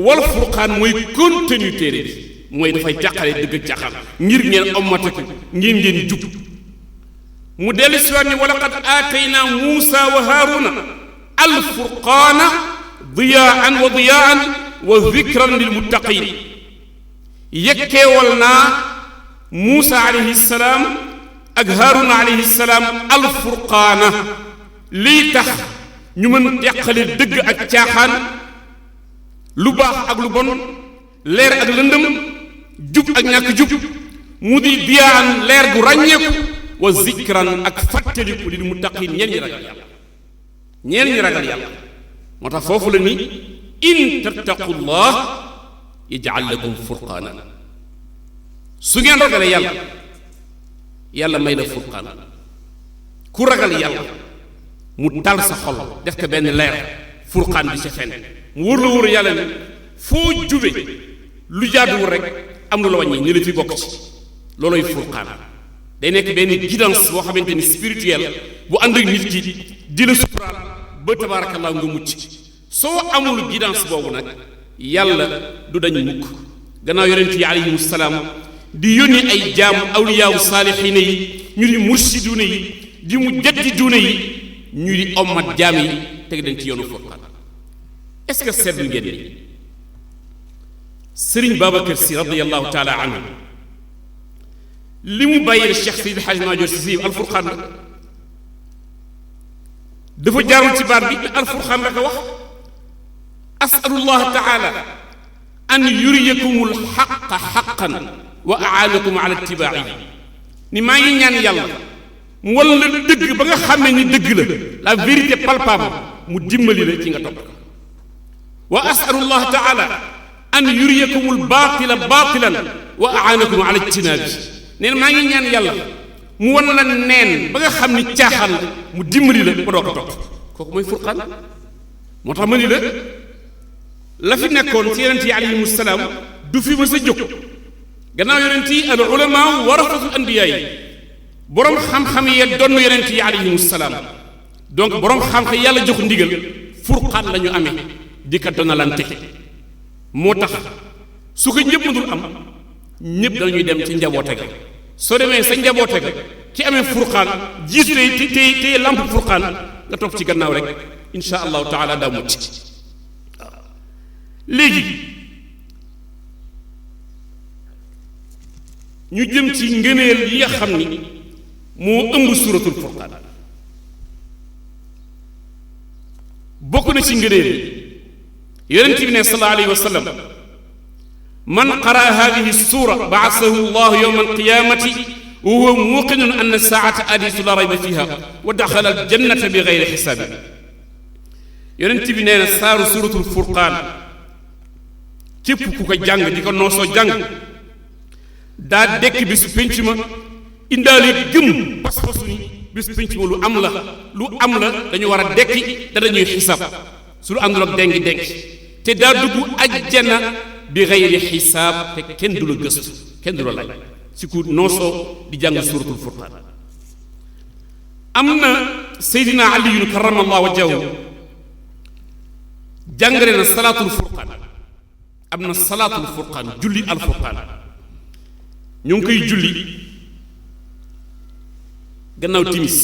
walfurqaan mooy contenu téere bi mooy dafay jàqale dëgg ak caaxaan ngir ngeen ommataku ngir ngeen jub mu dellu si waat ni wa laqad aataynaa muusa wa haaruna alfurqaana diyaan wa dikran lilmuttaqin yekkeewal naa Muusa alayhi salaam ak Haaruna alayhi salaam alfurqaana lii tax ñu mën teqale dëgg ak caaxaan lu baax ak lu bon leer ak lëndëm jub ak ñàkk jub mu di diyaan leer gu ràññeeku wa zikran ak fàttaliku lilmuttaqin ñeen ñi ragal yàlla moo tax foofu la ni in tattaqullah yaj'al lakum furqaana su ngeen ragalee yàlla may la furqaan ku ragal yàlla mu dal sa xol def ko benn leer furqaan bi sa fenn mu wóor yàlla ni foo jube lu jaaduwul rek am na la wàññi ni la fi bokk ci looloy furqaan day nekk benn guidance boo xamante ni spirituel bu ànd ak nit ki di la suturaal ba tabaarakallaa nga mucc soo amul guidance boobu nag yàlla du dañ mukk gannaaw yonent yi alayhimu salaam di yónni ay jaam awliyaawu saalixiina yi ñu di mursiduuna yi di mujaddiduuna yi ñu di ommat jaam yi teg dañ ci yoonu furqaan est-ce que seetlu ngeen ni Sëriñ Babacar Si radiyallahu taala anhu li mu bàyyil Cheikh Seydi Hadj Maajoor Si alfurqaan la dafa jaarul ci baat bi alfurqaan la ko wax asalullah taala an yuriyakumul xaqa xaqan wa aanakum ala itibaa'ihi ni maa ngi ñaan yàlla mu wal la dëgg ba nga xam ne ni dëgg la vérité palpable mu dimbali la ci nga topp ko wa asalullah taala an yuriyakumul baatila baatilan wa aanakum ala ijtinaabi neen maa ngi ñaan yàlla mu wan la neen ba nga xam ni caaxaan la mu dimbali la ba doo ko topp kooku mooy furqaan moo tax ma ni la fi nekkoon ci yonent yi alayhimu salaam du fi ma sa jóg gannaaw yonent yi al ulamaa warasatul anbiyaa yi boroom xam-xam yi donn yonent yi alayhimu salaam donc boroom xam-xam yàlla jox ndigal furqaan la ñu amee di ko donalante moo tax su ko ñëpp dul am ñëpp dañuy dem ci njaboote ga soo demee sa njaboote ga ki amee furqaan jiitu tey lamp furqaan nga topp ci gannaaw rek insha allahu taala daa mucc léegi ñu jëm ci ngëneel yi nga xam ni moo ëmb suuratul furqaan bokk na ci ngëneel yonent bi ne sallallahu alayhi wa sallam man qaraa haadihi suura ba'asahu llahu yawma alqiyaamati wa huwa muuqinun anna saa'ata aatiyatun laa rayba fiihaa wa daxala aljannata bi gayri xisaabin yonent bi nee na saaru suuratul furqaan képp ku ko jàng di ko noosoo jàng daa dekk bis pénc ma indaale gëm pas-pasu ni bis pénc ma lu am la dañu war a dekki te dañuy xisaab su lu àndul ak dengi te daa dugg ajjana bi xayri xisaab te kenn du la gëstu kenn du la laaj si ku noosoo di jàng suuratul furqaan am na Seydina Aliyun karamallahu wajhahu jàngale na salaatul furqaan am na salaatul furqaan julli al furqaan ñu ngi koy julli gannaaw timis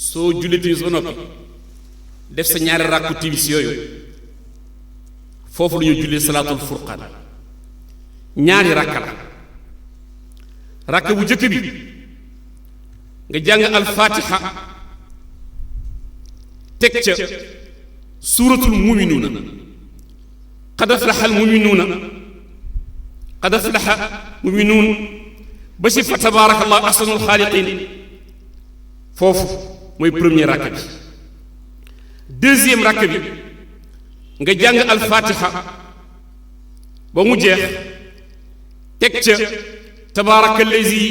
soo julli timis ba noppi def sa ñaari ràkku timis yooyu foofu lu ñu julli salaatul furqaan ñaari ràkka la ràkka bu jëkk bi nga jàng alfaatiha teg ca suuratul muminuuna qad aflaha al muminuuna qad aflaha muminuun ba si fa tabaarakallahu ahsanul xaaliqiin foofu mooy premier rakk bi deuxième rakk bi nga jàng alfaatiha ba mu jeex teg ca tabaaraka allazi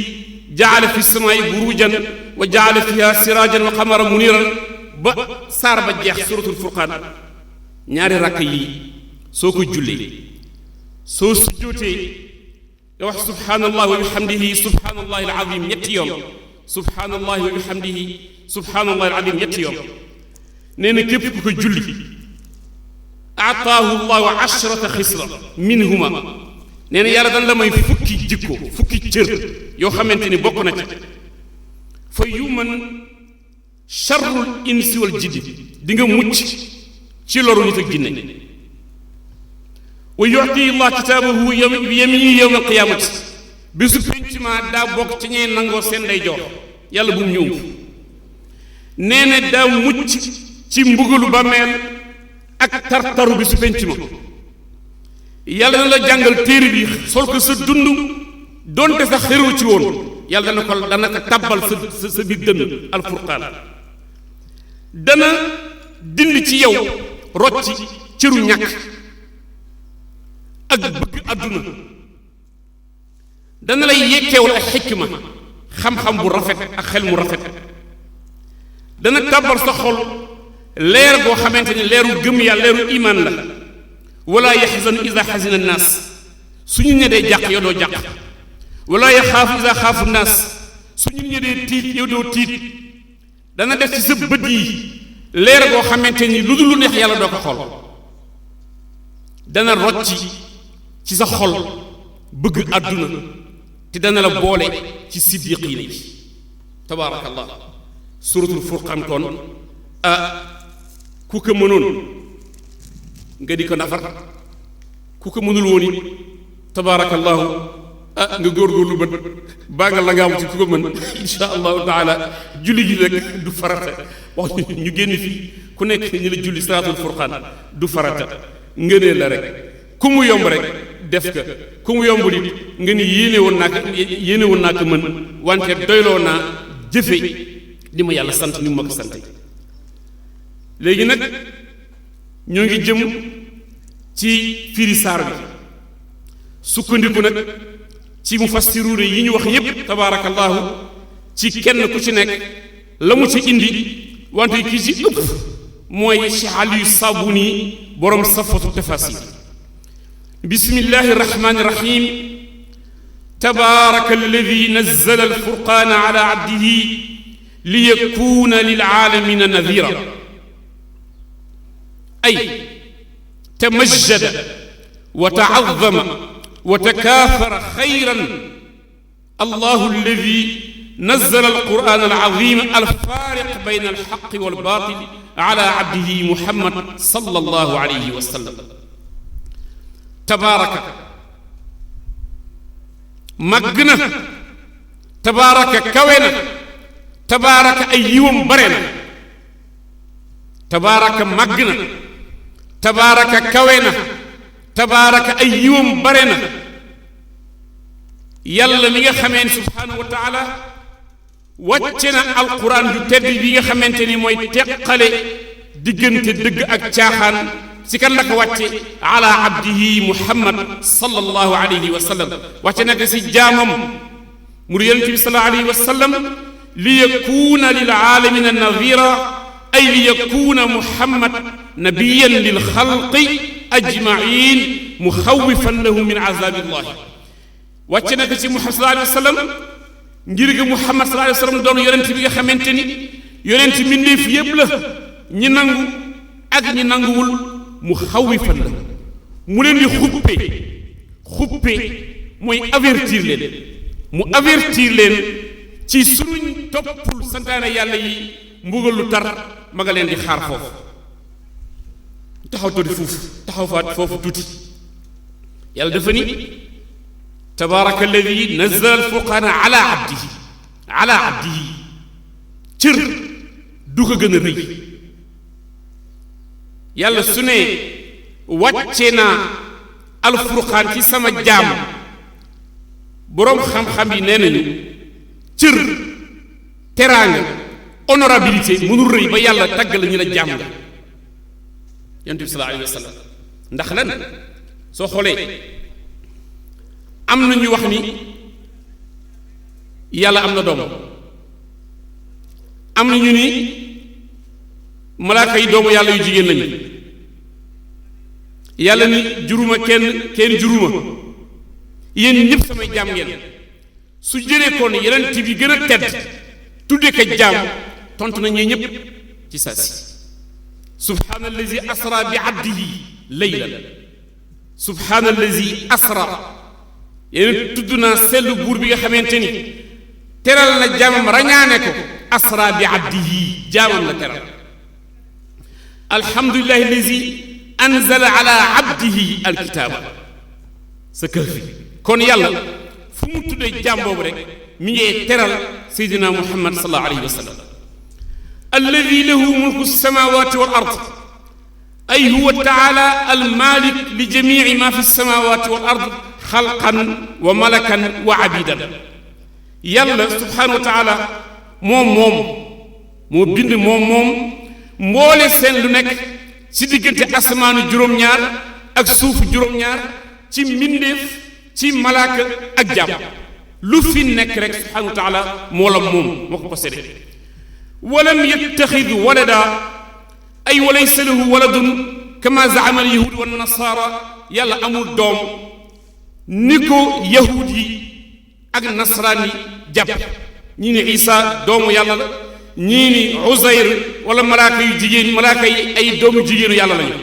jaala fi samaai burujan wa jaala fiha sirajan wa qamaran muniran ba saar ba jeex suratul furqaan ñaari rakk yi soo ko jullee soo sujjootee nga wax subhaanallahi wa bihamdihi subhaanallahi alazim ñetti yoon subhaanallahi wa bihamdihi subhaanallahi alazim ñetti yoon nee na képp ku ko julli aataahu llahu ashrata xisla minhuma nee na yàlla dan la may fukki jikko fukki cër yoo xamante ni bokk na ca fa yuman charrul insi wal jinni di nga mucc ci loru nit ak jinne wa yu'ti llah kitaabahu bi yaminihi yawma alqiyaamati bisu penc ma daa bokk ci ñee nangoo seen day jox yàlla bu mu ñëw nee na daa mucc ci mbugalu bàmmeel ak tartaru bisu penc ma yàlla na la jàngal téere bi sol ko sa dund donte sax xëroo ci woon yàlla dana ko tabbal sa biir dënn alfurqaan dana dindi ci yow rocci cëru ñàkk ak bëgg àdduna dana lay yekkeewal ak xikma xam-xam bu rafet ak xel mu rafet dana tàbbal sa xol leer boo xamante ni leeru gëm yàlla leeru imaan la wala yaxzanu ida xasina annaas suñu ñe dee jàq yow doo jàq wala yaxaafu ida xaafu naas suñu ñe dee tiit yow doo tiit dana def ci sa bët yi leer boo xamante ni lu dul lu neex yàlla doo ko xool dana rocci ci sa xol bëgg àdduna te dana la boole ci siddiqiina yi tabaarakallah suratul furqaan kon ku ko mënoon nga di ko nafar ku ko mënul woon it tabaarakallaahu nga góorgóorlu baa nga la nga am ci ku ko mën insha allahu taala julli gi rek du farata wax ñu génn fii ku nekk ñu la julli salaatul furqaan du farata ngëneel la rek ku mu yomb rek def ka ku mu yombul it nga ni yéene woon naa ko mën wante doyloo naa jëfe li ma yàlla sant ni mu ma ko sant léegi nag ñoo ngi jëm ci firi saar bi sukkandiku nag ci mufassiruuna yi ñu wax yépp tabaarakallaahu ci kenn ku ci nekk la mu ci indi wante ki ci ëpp mooy Cheikh Aliou Sabuni borom safatu tafasir bismillahi rahmani rahim tabaaraka alladi nazzala alfurqaana ala abdihi liyakuuna lilaalamina nadira ay tamajjada wa taazama wa takaafara xayran allahu alladi nazzala alqur'aan alazim alfaariq bayna alxaqi walbaatil ala abdihi muhammad sallallahu alayhi wa sallam tabaaraka màgg na tabaaraka kawe na tabaaraka ay yiwam bare na tabaaraka màgg na tabaaraka kawe na tabaaraka ay yiwam bare na yàlla mi nga xamee ne subhaanahu wa taala wàcce na alquran ju tedd bi nga xamante ni mooy teqale diggante dëgg ak caaxaan si kan la ko wàcce ala abdihi muhammad sallallahu alayhi wa sallam wàcce na ko si jaamam mu di yonent bi sallallahu alayhi wa sallam li yakuuna lil aalamina nadira ay li yakuuna muhammad nabiyan lil xalqi ajmain muxawifan lahu min azabillahi wàcce na ko ci muhammad sallallahu alayhi wa sallam ngir ga muhammad sallallahu alayhi wa sallam doon yonent bi nga xamante ni yonent mbindeef yépp la ñi nangu ak ñi nanguwul mu xawifan la mu leen di xuppe mooy avertir leen mu avertir leen ci sunuñ toppul santaane yàlla yi mbugal lu tar ma nga leen di xaar foofu taxaw foofu tuuti yàlla dafa ni tabaaraka alladi nazzala alfurqaana ala abdihi cër du ko gën a rëy yàlla su ne wàcce naa alfurqaan ci sama jaam boroom xam-xam yi nee nañu cër teraanga honorabilité mënul rëy ba yàlla tagg la ñu la jaam nga yonent bi sallallahu alayhi wa sallam ndax lan soo xoolee am na ñu wax ni yàlla am na doom am na ñu ni malaaka yi doomu yàlla yu jigéen lañu yàlla ni juruma kenn juruma yéen ñëpp samay jaam ngeen su jëlee koon yeneen bi gën a tedd tudde ko jaam tontu na ñee ñëpp ci saa si subhaanallazi asra bi abdihi laylan subhaanallazi asra yeneen tudd naa sellu buur bi nga xamante ni teral na jaamam rañaane ko asra bi abdihi jaamam la teral alhamdulillahi allazi anzala ala abdihi alkitaaba sa kër fi kon yàlla fu mu tuddee jaam boobu rek mi ngi teral seydina muhammad sallallahu alayhi wa sallam alladi lahu mulku samawati wal ard ay huwa taala almalik li jamici ma fi samawati wal ard xalqan wa malakan wa abidan yàlla subhanahu wa taala moo bind moom mboole seen lu nekk ci diggante asamaanu juróom-ñaar ak suufu juróom-ñaar ci mbindeef ci malaaka ak jàmm lu fi nekk rek subhanahu wa taala moo ko possédé walam yattaxid walada ay walaysa lahu waladun kama zaama al yahud wa nasara yàlla amul doom ni ko yahud yi ak nasraan yi jàpp ñii ni isa doomu yàlla la ñii ni Uzayr wala malaaka yu jigéen malaaka yi ay doomu jigéenu yàlla lañu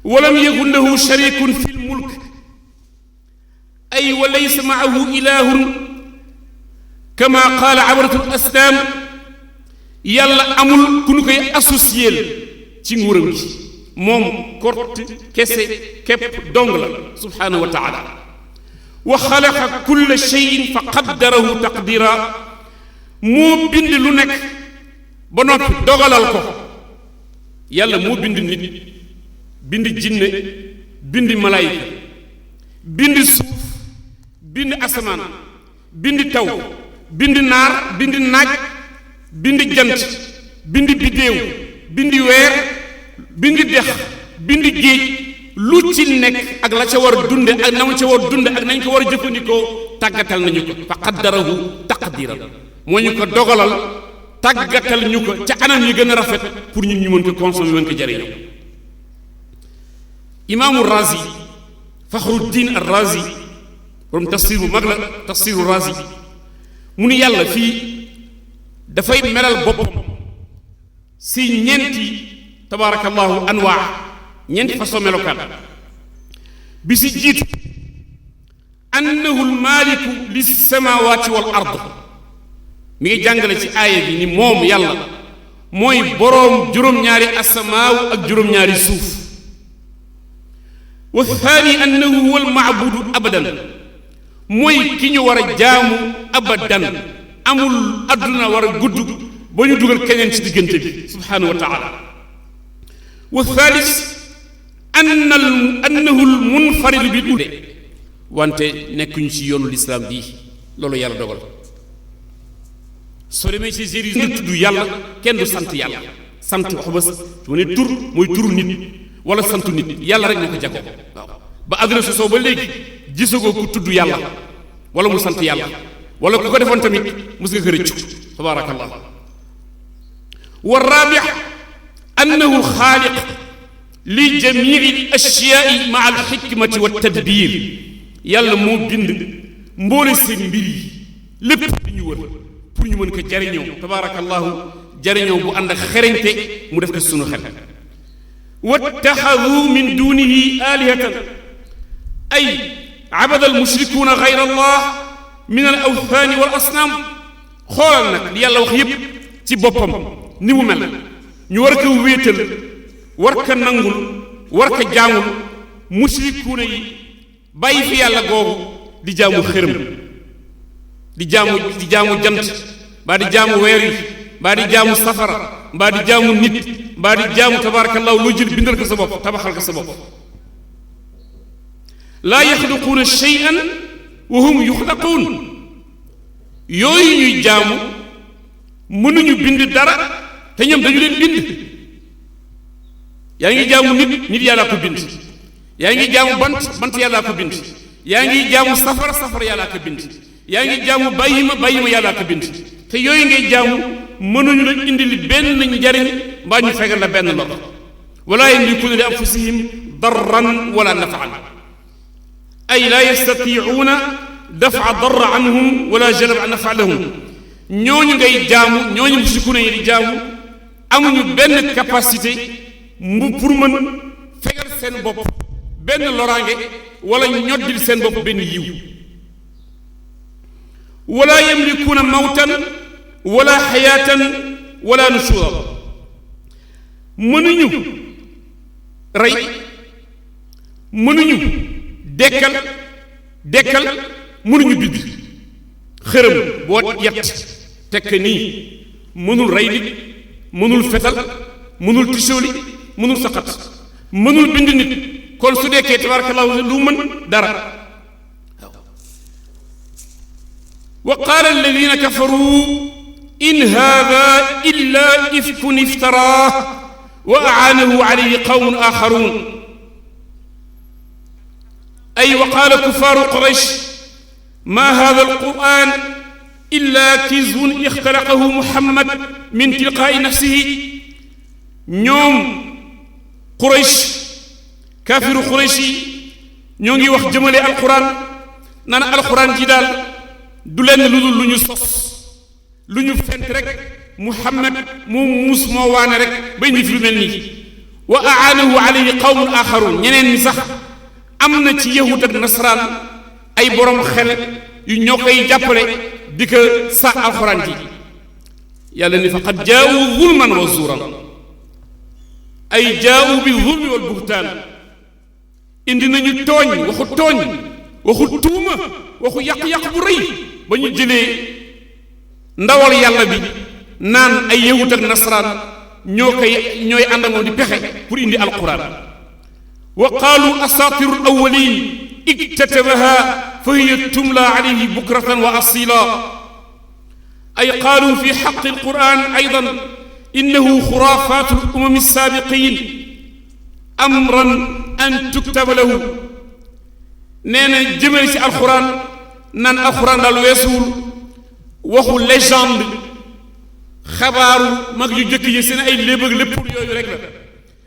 walam yakun lahu sharikun fi l mulk ay wa laysa maahu ilahun kama qaala abratul asnaam yàlla amul ku ñu koy associé ci nguuram gi moom kort kese képp dong la subhanahu wa taala wa xalaqa kulla shay'in fa qaddarahu taqdira moo bind lu nekk ba noppi dogalal ko yàlla moo bind nit bind jinne bind malaayika bind suuf bind asamaan bind taw bind naar bind naaj bind jant bind biddéew bind weer bind dex bind géej lu ci nekk ak la ca war a dunde ak na mu ca war a dunde ak nañ ko war a jëfandikoo tàggatal nañu ko fa qaddarahu taqdiran moo ñu ko dogalal tàggatal ñu ko ca anam yi gën a rafet pour ñun ñu mën ko consommer mën ko jariñoo imaamu Razi Fakhruddin ar-Razi borom tafsir bu mag la tafsiru Razi mu ni yàlla fii dafay melal boppam si ñeenti tabaarakallahu anwaa ñeenti façon melokaan bi si jiitu annahu almaaliku lissamawati wal ard mi ngi jàngale ci aaya bi ni moom yàlla mooy boroom juróom-ñaari asamaaw ak juróom-ñaari suuf wa thani annahu huwa almaabudu abadan mooy ki ñu war a jaamu abadan amul adduna war a gudd ba ñu dugal keneen ci diggante bi subhanahu wa taala wa thalith annahu almunfaridu bi ude wante nekkuñu ci yoonu lislaam bii loolu yàlla dogal soo demee ci Jérusalem tudd yàlla kenn du sant yàlla sant wax ba su ma ne tur mooy turu nit wala santu nit yàlla rek moo ko jagoo waaw ba àdduna sosoo ba léegi gisagoo ku tudd yàlla wala mu sant yàlla wala ku ko defoon tamit mos nga ko rëccu tabaarakallah wa raabi annahu alxaaliq li jamii al ashyaai maa al xikmati wa tadbir yàlla moo bind mboole seen mbir yi lépp di ñu wër pour ñu mën ko jariñoo tabaarakallahu jariñoo bu ànd ak xereñte mu def ko sunu xel wattaxadu min dunihi alihatan ay abada almushrikuuna gayra allah min al awthaani wal asnaam xoolal nag li yàlla wax yépp ci boppam ni mu mel ñu war ko wéetal war ko nangul war ko jaamul mushrikuuna yi bàyyi fi yàlla googu di jaamu xërëm di jaamu jant mbaa di jaamu weer yi mbaa di jaamu safara mbaa di jaamu nit mbaa di jaamu tabarakallahu loo jël bindal ko sa bopp tabaxal ko sa bopp laa yaxluquuna shay'an wa hum yuxlaquun yooyu ñuy jaamu mënuñu bind dara te ñoom dañu leen bind yaa ngi jaamu nit yàllaa ko bind yaa ngi jaamu bant yàllaa ko bind yaa ngi jaamu safara yàllaa ko bind yaa ngi jaamu bàyyima yàllaa ko bind te yooyu ngay jaamu mënuñu la indil benn njariñ mbaa ñu fegal la benn lor wala yamlikuuna li anfusihim darran wala nafan ay laa yastatiicuuna dafa darra anhum wala jalab nafa lahum ñooñu ngay jaamu ñooñu mushrikuuna yi di jaamu amuñu benn capacité pour mën fegal seen bopp benn loraange wala ñoddil seen bopp benn yiw wala yamlikuuna mawtan wala xayaatan wala nushura mënuñu rey mënuñu dekkal mënuñu bind xërëm boo yett tekk nii mënul rey nit mënul fetal mënul tisóoli mënul saqat mënul bind nit kon su dekkee tabarakallahu lu mën dara wa qaala alladina kafaru in hada illa ifkun iftaraah wa aanahu alayhi qawmun axarun ay wa qaala kuffaaru quraysh ma hada alquran illa kizbun ixtalaqahu muhammad min tilqaai nafsihi ñoom quraysh kaafiru quraysh yi ñoo ngi wax jëmale alquran naan alquran ji daal du leen lu dul lu ñu sos lu ñu fent rek muhammad moo muus moo waane rek ba indi fi lu mel nii wa aanahu alayhi qawmun axarun ñeneen ñi sax am na ci yahud ak nasaraan ay borom xel yu ñoo koy jàppale di ko sa alxuraan ji yàlla ni faqad jaawu zulman wa zuuran ay jaa'u bi zulmi wal buhtaan indi nañu tooñ waxu tuuma waxu yàq-yàq bu rëy ba ñu jëlee ndawal yàlla bi naan ay yahut ak nasaraan ñooy ànd ak moom di pexe pour indi alquran wa qaalu asaatiru alawalin iktatabaha fa hiya tumla alayhi bukratan wa asila ay qaalu fi xaqi alquran aydan innahu xuraafaatu alumami alsaabiqin amran an tuktaba lahu nee na jëmale ci alquran naan alquran daal weesuwul waxu légende xabaaru mag yu jëkk yi seen ay léeb ak lépp yooyu rek la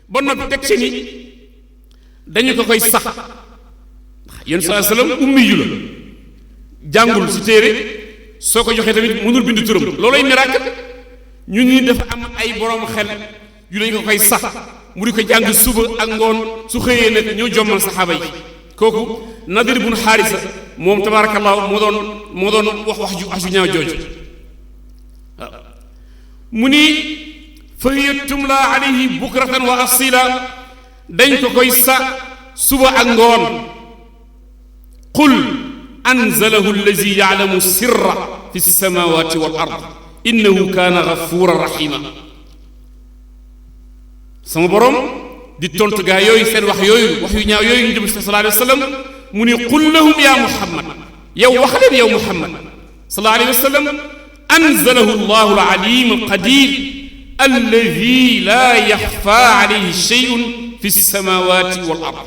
ba noppi teg ci ni dañu ko koy sax yéen saa sallam ummi yu la jàngul ci téere soo ko joxee tamit mënul bind turam loolay miracle ñun ñi dafa am ay borom xel yu dañ ko koy sax mu di ko jàng suba ak ngoon su xëyee nag ñëw jommal saxaaba yi kooku Nadir bun Xaarisa moom tabaarakallaahu moo doon wax ju ñaaw jooju waaw mu ni fa hiya tumla alayhi bukratan wa asila dañ ko koy sa suba ak ngoon qul anzalahu allazi ya'lamu sirra fi samawati wal ard innahu kaana gafuuran rahima sama borom di tontu gaa yooyu seen wax yu ñaaw yooyu ñu jëm sallallahu alayhi wa sallam mu ni qul lahum ya muhammad yow wax leen yow muhammad sallallahu alayhi wa sallam anzalahu allahu alalim alqadir alladi laa yaxfa alayhi shay'un fi samawati wal ard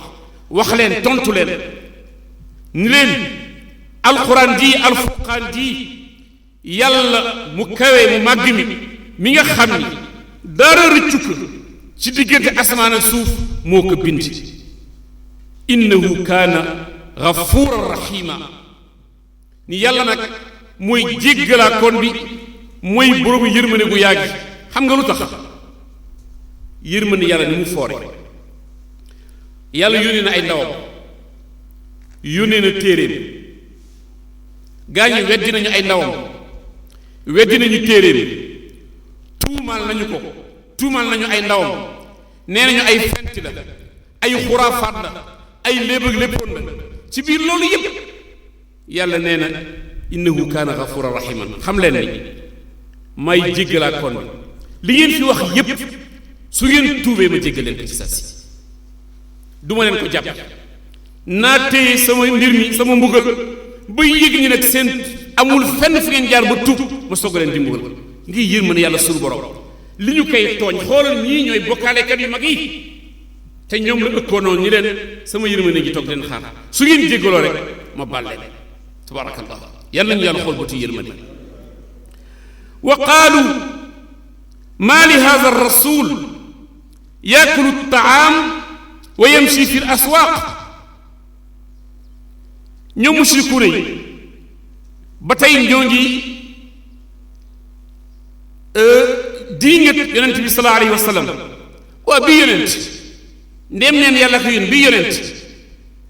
wax leen tontu leen ni leen alquran ji alfurqaan ji yàlla mu kawe mu màgg mi nga xam ni dara rëccu ko ci diggante asamaan ak suuf moo ko bind innahu kaana gafuuran rahima ni yàlla nag mooy jéggalaa kon bi mooy boroomu yërmande gu yàgg xam nga lu tax yërmande yàlla ni mu foore yàlla yónnee na ay ndawam yónnee na téeréem gaa ñi weddi nañu ay ndawam weddi nañu téeréem tuumaal nañu ay ndawam nee nañu ay fent la ay xuraafaat la ay léeb ak léppoon la ci biir loolu yépp yàlla nee na innahu kaana gafuuran rahiman xam leen ni may jéggalaa kon bi li ngeen fi wax yépp su ngeen tuubee ma jéggal leen ko ci sasi duma leen ko jàpp naa téye sama mbir mi sama mbugal ba yëg ñi nag seen amul fenn fi ngeen jaar ba tuub ma soog leen di mbugal ngir yërmande yàlla suñu borom li ñu koy tooñ xoolal ñii ñooy bokkaalekat yu mag yi te ñoom la ëkkoonoon ñi leen sama yërmande gi toog leen xaar su ngeen jéggaloo rek ma baal leen tabaarakallah yàlla nañu yàlla xool bëti yërmande wa qaalu maa li haada rasul yaakulu taam wa yamshi fi l aswaaq ñoom mushrikuuna yi ba tey ñoo ngi diingat yonent bi sallallahu alayhi wa sallam waa bii yonent ndéem neen yàlla ko yónni bii yonent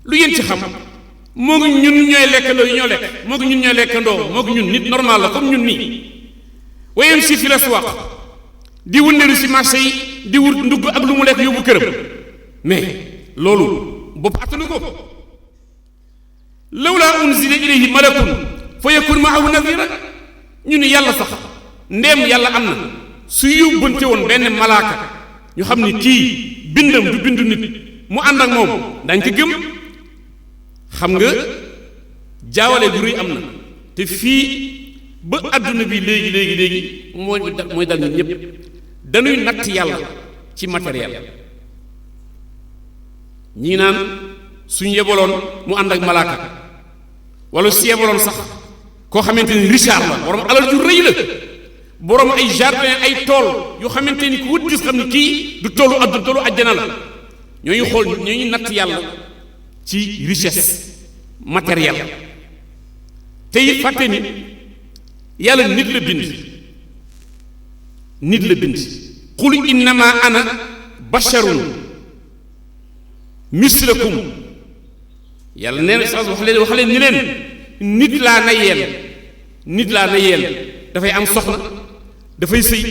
lu ngeen ci xam moo ngi ñun ñooy lekkandoo yi ñoo lekk moo ngi ñun ñooy lekkandoo moo ngi ñun nit normal la comme ñun nii wa yamshi fi l aswaaq di wëndeelu si marché yi di wut ndugg ak lu mu lekk yóbbu këram mais loolu bopp attanu ko lawla unzila ilayhi malakun fa yakun maahu nadira ñu ni yàlla sax ndéem yàlla am na su yóbbante woon benn malaaka ñu xam ni kii bindam du bindu nit mu ànd ak moom dañ ko gëm xam nga jaawale gu rëy am na te fii ba àdduna bi léegi mooy dal ñun ñëpp dañuy natt yàlla ci matériel ñi naan suñu yebaloon mu ànd ak malaaka wala su yebaloon sax koo xamante ni Richard la borom alal ju rëy la borom ay jardin ay tool yoo xamante ni ku wut gis xam ni kii du toolu àdduna toolu àjjana la ñooñu xool ñooñu natt yàlla ci richesse matérielle te it fàtte ni yàlla nit la bind qul innama ana basharun mislakum yàlla nee na sax wax leen ni leen nit laa na yeel dafay am soxna dafay sëy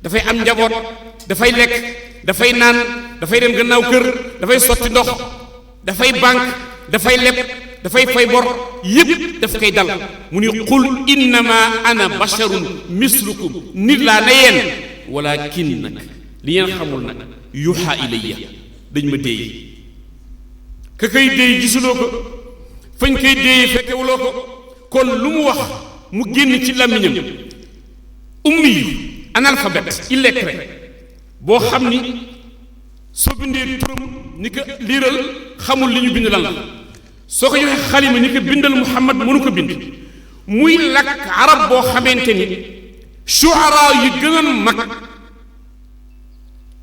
dafay am njaboot dafay lekk dafay naan dafay dem gannaaw kër dafay sotti ndox dafay banque dafay leb dafay fay bor yépp daf koy dal mu ni qul innama ana basharun mislukum nit laa ne yéen walakin nag li ngeen xamul nag yuuxa ilayya dañ ma déey ka koy déey gisuloo ko fañ koy déey fekkewuloo ko kon lu mu wax mu génn ci làmmiñam ummi yu analphabète illettré boo xam ni soo bindee turam ni ko liiral xamul li ñu bind lan la soo ko joxee xalima ni ko bindal Muhammad mënu ko bind muy lakk arab boo xamante ni shuara yu gënoon mag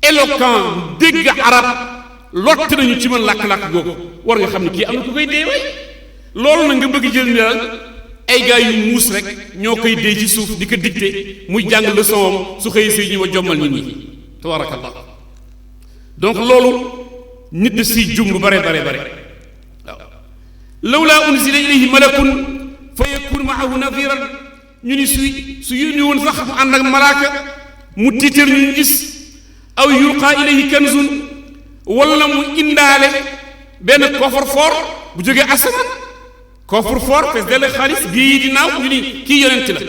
éloquent dégg arab lott nañu ci mën làkk-làkk googu war nga xam ne kii am na ku koy dee way loolu na nga bëgg jël ni daal ay gars yu muus rek ñoo koy dee ci suuf di ko dicté muy jàng leçon am su xëy si ñu ma jommal nit ñi tabarakallah donc loolu nit da siy jum lu bare bare bare waaw lawlaa unzila ilayhi malakun fa yakun maahu nadiran ñu ni su yónni woon sax mu ànd ak malaaka mu tiitar ñu gis aw yulqaa ilayhi kanzun wala mu indaale benn coffre-fort bu jógee asamaan coffre-fort fees dell xaalis bii di naaw ñu ni kii yonent la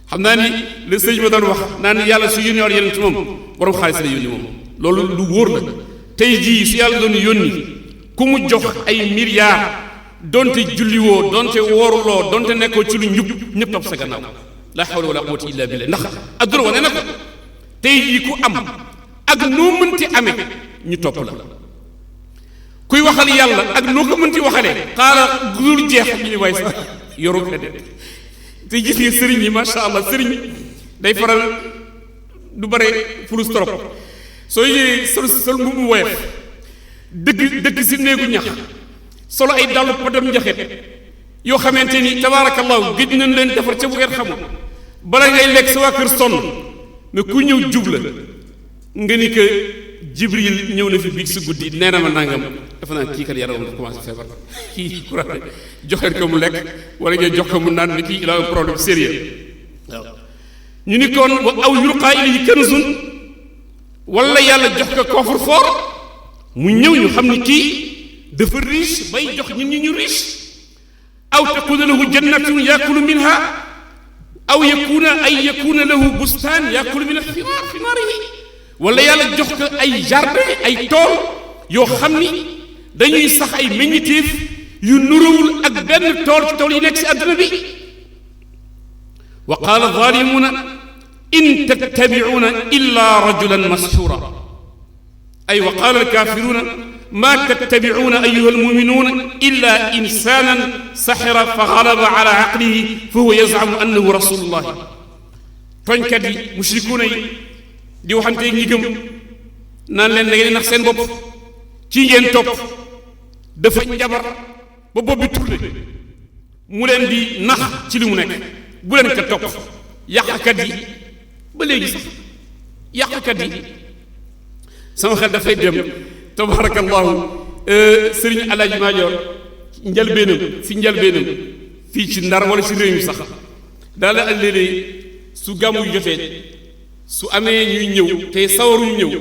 xam naa ni le sëñ ma doon wax naa ni yàlla su yónni war yonent moom borom xaalis la yónni moom loolu lu wóor la tey jii su yàlla doon yónni ku mu jox ay milliards donte julliwoo donte wooruloo donte nekkoo ci lu njub ñëpp topp sa gannaaw la hawla wala quwwata illa billah ndax adduna wane na ko tey jii ku am ak noo mënti amee ñu topp la kuy waxal yàlla ak noo ko mënti waxalee xaala gudul jeex ñu ni waay sax yoru ko de te gis nga sëriñ yi macha allah sëriñ day faral du bare fulus trop soo yëgee sol mbubb mu woyof dëkk si néegu ñax solo ay dàllu podam njaxet yoo xamante ni tabaarakallahu gëj nañ leen defar ca bu ngeen xamul bala ngay lekk sa waa kër sonn mais ku ñëw jub la nga ni que Jibril ñëw na fi biig si guddi nee na ma nangam dafa naan kii kat yaramam dafa commencé feebar kii courant joxeen ko mu lekk wala ngeen jox ko mu naan ni kii il a un problème sérieux waaw ñu ni kon wa aw yulqaa ilayhi kanzun wala yàlla jox ko coffre-fort mu ñëw ñu xam ni kii dafa riche bay jox ñun ñu riche aw takuna lahu jannatun yakulu minha aw yakuna lahu bustaan yakulu min thimarihi wala yàlla jox ko ay jardin ay tool yoo xam ni dañuy sax ay meññiteef yu nuróowul ak benn tool ci tool yi nekk si àdduna bi wa qaala zaalimuuna in tattabicuuna illa rajulan mashhuura ay wa qaala alkaafiruuna maa tattabicuuna ayuha almuminuuna illa insaanan saxira fa galaba ala aqlihi fa huwa yazcamu annahu rasulullahi tooñkat yi mushrikuuna yi di waxanteeg ñi gëm naan leen da ngeen nax seen bopp ci ngeen topp dafa njabar ba bopp bi tourné mu leen di nax ci li mu nekk bu leen ko topp yàqkat yi ba léegi sax yàqkat yi sama xel dafay dem tabarakallahu sëriñ Alaaji Maajoor njalbeenam fii ci Ndar wala ci réew mi sax daal la léeg-léeg su gàmmu jotee su amee ñuy ñëw te sawaruñu ñëw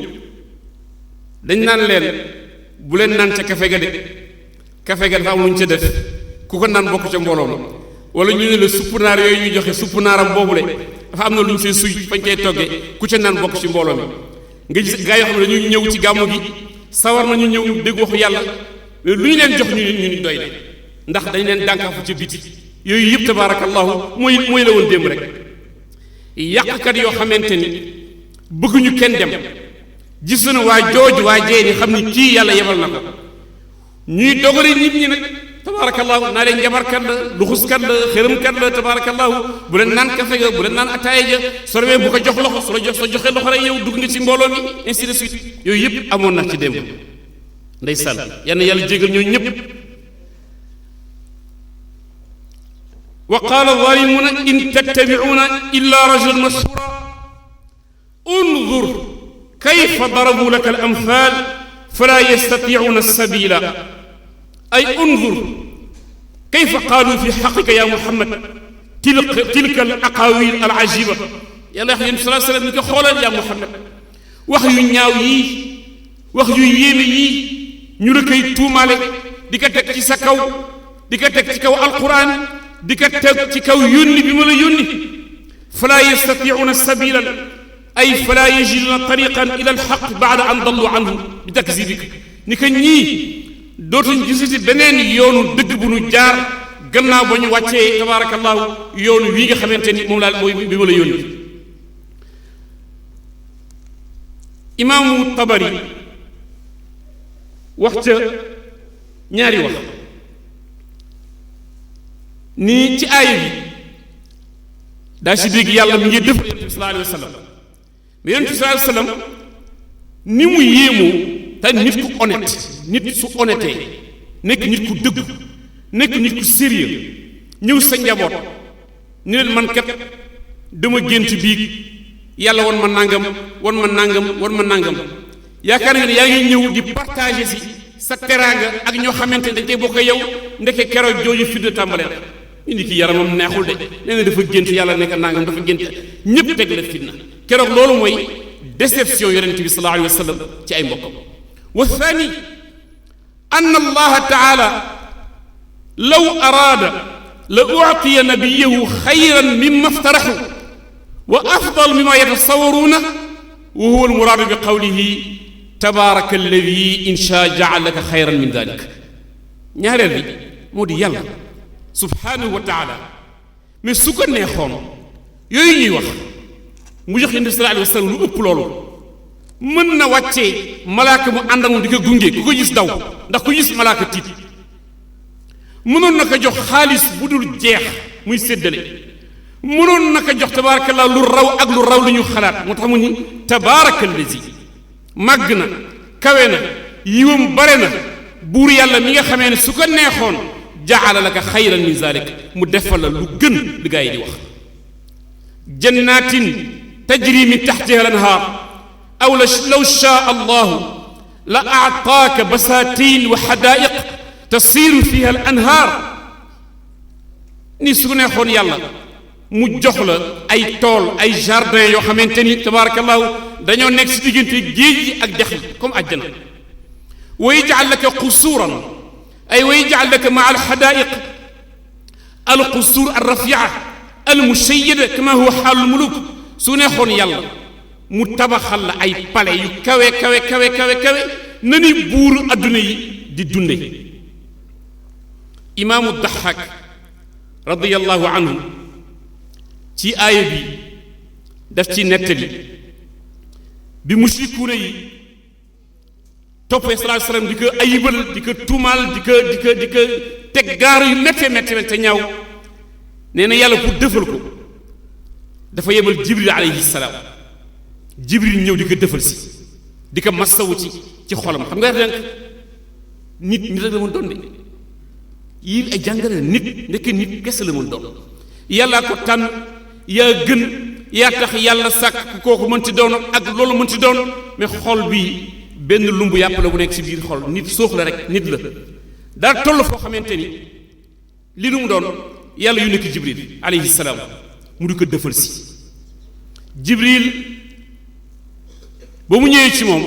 dañ naan leen bu leen naan ca kafe ga de kafe ga dafa am lu ñu ca def ku ko naan bokk ca mbooloo ma wala ñu ne la supp naar yooyu ñuy joxe supp naaram boobule dafa am na lu ñu see suy fañ koy toggee ku ca naan bokk ci mbooloo mi nga gis gaa yoo xam ne dañuy ñëw ci gàmmu gi sawar nañu ñëw dégg waxu yàlla lu ñu leen jox ñu ni doy na ndax dañ leen dànkaafu ca biti yooyu yëpp tabaarakallahu mooy la woon démb rek yàqkat yoo xamante ni bëgguñu kenn dem gis na waa jooju waa jee ni xam ni kii yàlla yebal na ko ñuy dogale nit ñi nag tabaarakallahu naa leen njabarkat la luxuskat la xërëmkat la tabaarakallahu bu leen naan kafe ga bu leen naan ataaya ja soo demee bu ko jox loxo soo joxee loxo rek yow dugg nga ci mbooloo mi ainsi de suite yooyu yëpp amoon na ci démb ndeysaan yal na yàlla jégal ñooñu ñëpp wa qaala zaalimuuna in tattabicuuna illa rajulan mashhuura unzur kayfa darabu laka al amthal fala yastaticuuna sabila ay unzur kayfa qaalu fi xaqika ya muhammad tilka al aqaawil al ajiba yàlla wax yéen salaa sallam ni ko xoolal ya muhammad wax yu ñaaw yii wax yu yéeme yii ñu la koy tuumaale di ko teg ci sa kaw di ko teg ci kaw alquran di ko teg ci kaw yónni bi ma la yónni falaa yastatiuuna sabilan ay falaa yajiduna tariqan ila alxaq baada an dallu anhu bi takzibika ni ko ñii dootuñ gisati beneen yoonu dëgg bu nu jaar gannaaw ba ñu wàccee tabarakallahu yoonu wii nga xamante ni moom laa mooy bi ma la yónni imaamu tabari wax ca ñaari wax ni ci aaya bi daa si dégg yàlla mi ngi def yonent bi sallallahu alayhi wa sallam mais yonent bi sallallahu alayhi wa sallam ni mu yéemoo te nit ku honnête nit su honnêtee nekk nit ku dëgg nekk nit ku sérieux ñëw sa njaboot ni leen man kat dama gént biig yàlla wan ma nangam wan ma nangam wan ma nangam yaakaar nga ne yaa ngi ñëw di partager si sa teraanga ak ñoo xamante ne dañ koy bokk yow ndeke keroog jooju fi de tàmbalee indi ki yaramam neexul de nee na dafa gént yàlla nekk nangam dafa gént ñëpp teg la fitna keroog loolu mooy déception yonent bi sallallahu alayhi wa sallam ci ay mbokkam wa thani anna allaha taala law araada la uctiya nabiyahu xayran mimma iftaraxu wa afdal mimma yatasawwaruuna wa huwa almuraadu bi qawlihi tabaaraka alladi in shaa jacala laka xayran min dalik ñaareel bi moo di yàlla subhaanahu wa taala mais su ko neexoon yooyu ñuy wax mu jox yonent bi sallallahu alayhi wa sallam lu ëpp loolu mën na wàccee malaaka mu ànd ak moom di ko gunge ku ko gis daw ndax ku gis malaaka tiit mënoon na ko jox xaalis bu dul jeex muy séddale mënoon na ko jox tabaarakallah lu raw ak lu raw lu ñu xalaat moo tax mu ni tabaaraka allazi màgg na kawe na yiwam bare na buur yàlla mi nga xamee ne su ko neexoon jaala laka xayran min zalik mu defal la lu gën li gaa yi di wax jannatin tajri min taxtiha al anhaar aw law shaa allahu la aataaka basaatin wa xadaaiq tasiiru fiha al anhaar ni su ko neexoon yàlla mu jox la ay tool ay jardin yoo xamante ni tabaarakallahu dañoo nekk si diggante géej gi ak dex yi comme àjjana wa yaj'al laka qusuuran ay wa yaj'al laka maa alxadaaiq alqusuur alrafia almushayyada kama huwa xaalul muluk su neexoon yàlla mu tabaxal la ay palais yu kawe kawe kawe kawe kawe na ni buur adduna yi di dunde imaamu daxaak radiyallahu anhu ci aaya bi daf ci nettali bi mushrikuuna yi toppee sallallahu alayhi wasallam di ko ayibal di ko tuumaal di ko teg gaar yu métte métte te ñaaw nee na yàlla pour defal ko dafa yebal jibril alayhi salaam jibril ñëw di ko defal si di ko massawu ci xolam xam nga rek nit rek la mën doon de yii ay jàngale nit ndekk nit kese la mën doon yàllaa ko tànn yaa gën yaa tax yàlla sàkk ku kooku mënti doon ak loolu mënti doon mais xol bii benn lumbu yàpp la bu nekk ci biir xol nit suux la rek nit la daa toll foo xamante ni li nu mu doon yàlla yu nekk jibril alayhi salaam mu di ko defal si jibril ba mu ñëwee ci moom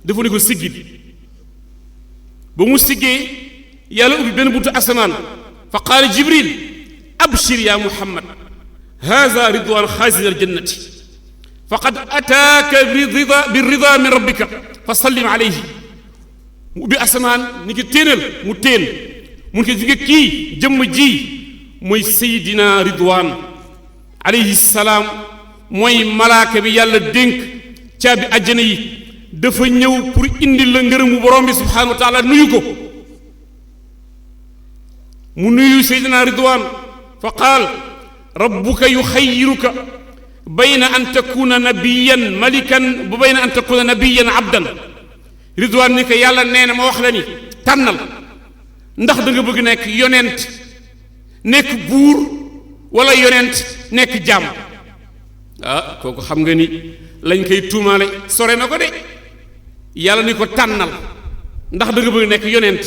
dafa ne ko siggil ba mu siggee yàlla ubbi benn buntu asamaan fa qaala jibril abshir ya muhammad hada ridwan xaazin aljannati faqad ataaka birida min rabbika fa sallim alayhi mu ubbi asamaan ni ki téenal mu téen mun ko nga kii jëmm ji mooy sayidina ridwan alayhi salaam mooy malaaka bi yàlla dénk caabi àjjana yi dafa ñëw pour indi la ngërëmu borom bi subhanahu wa taala nuyu ko mu nuyu sayidina ridwan fa qaal rabbuka yuxayyiruka bayna an takuna nabiyan malikan bu bayna an takuna nabiyan abdan ridwan ni ko yàlla nee na ma wax la ni tànnal ndax da nga bëgg nekk yonent nekk buur wala yonent nekk jaam ah kooku xam nga ni lañ koy tuumaale sore na ko de yàlla ni ko tànnal ndax da nga bëgg nekk yonent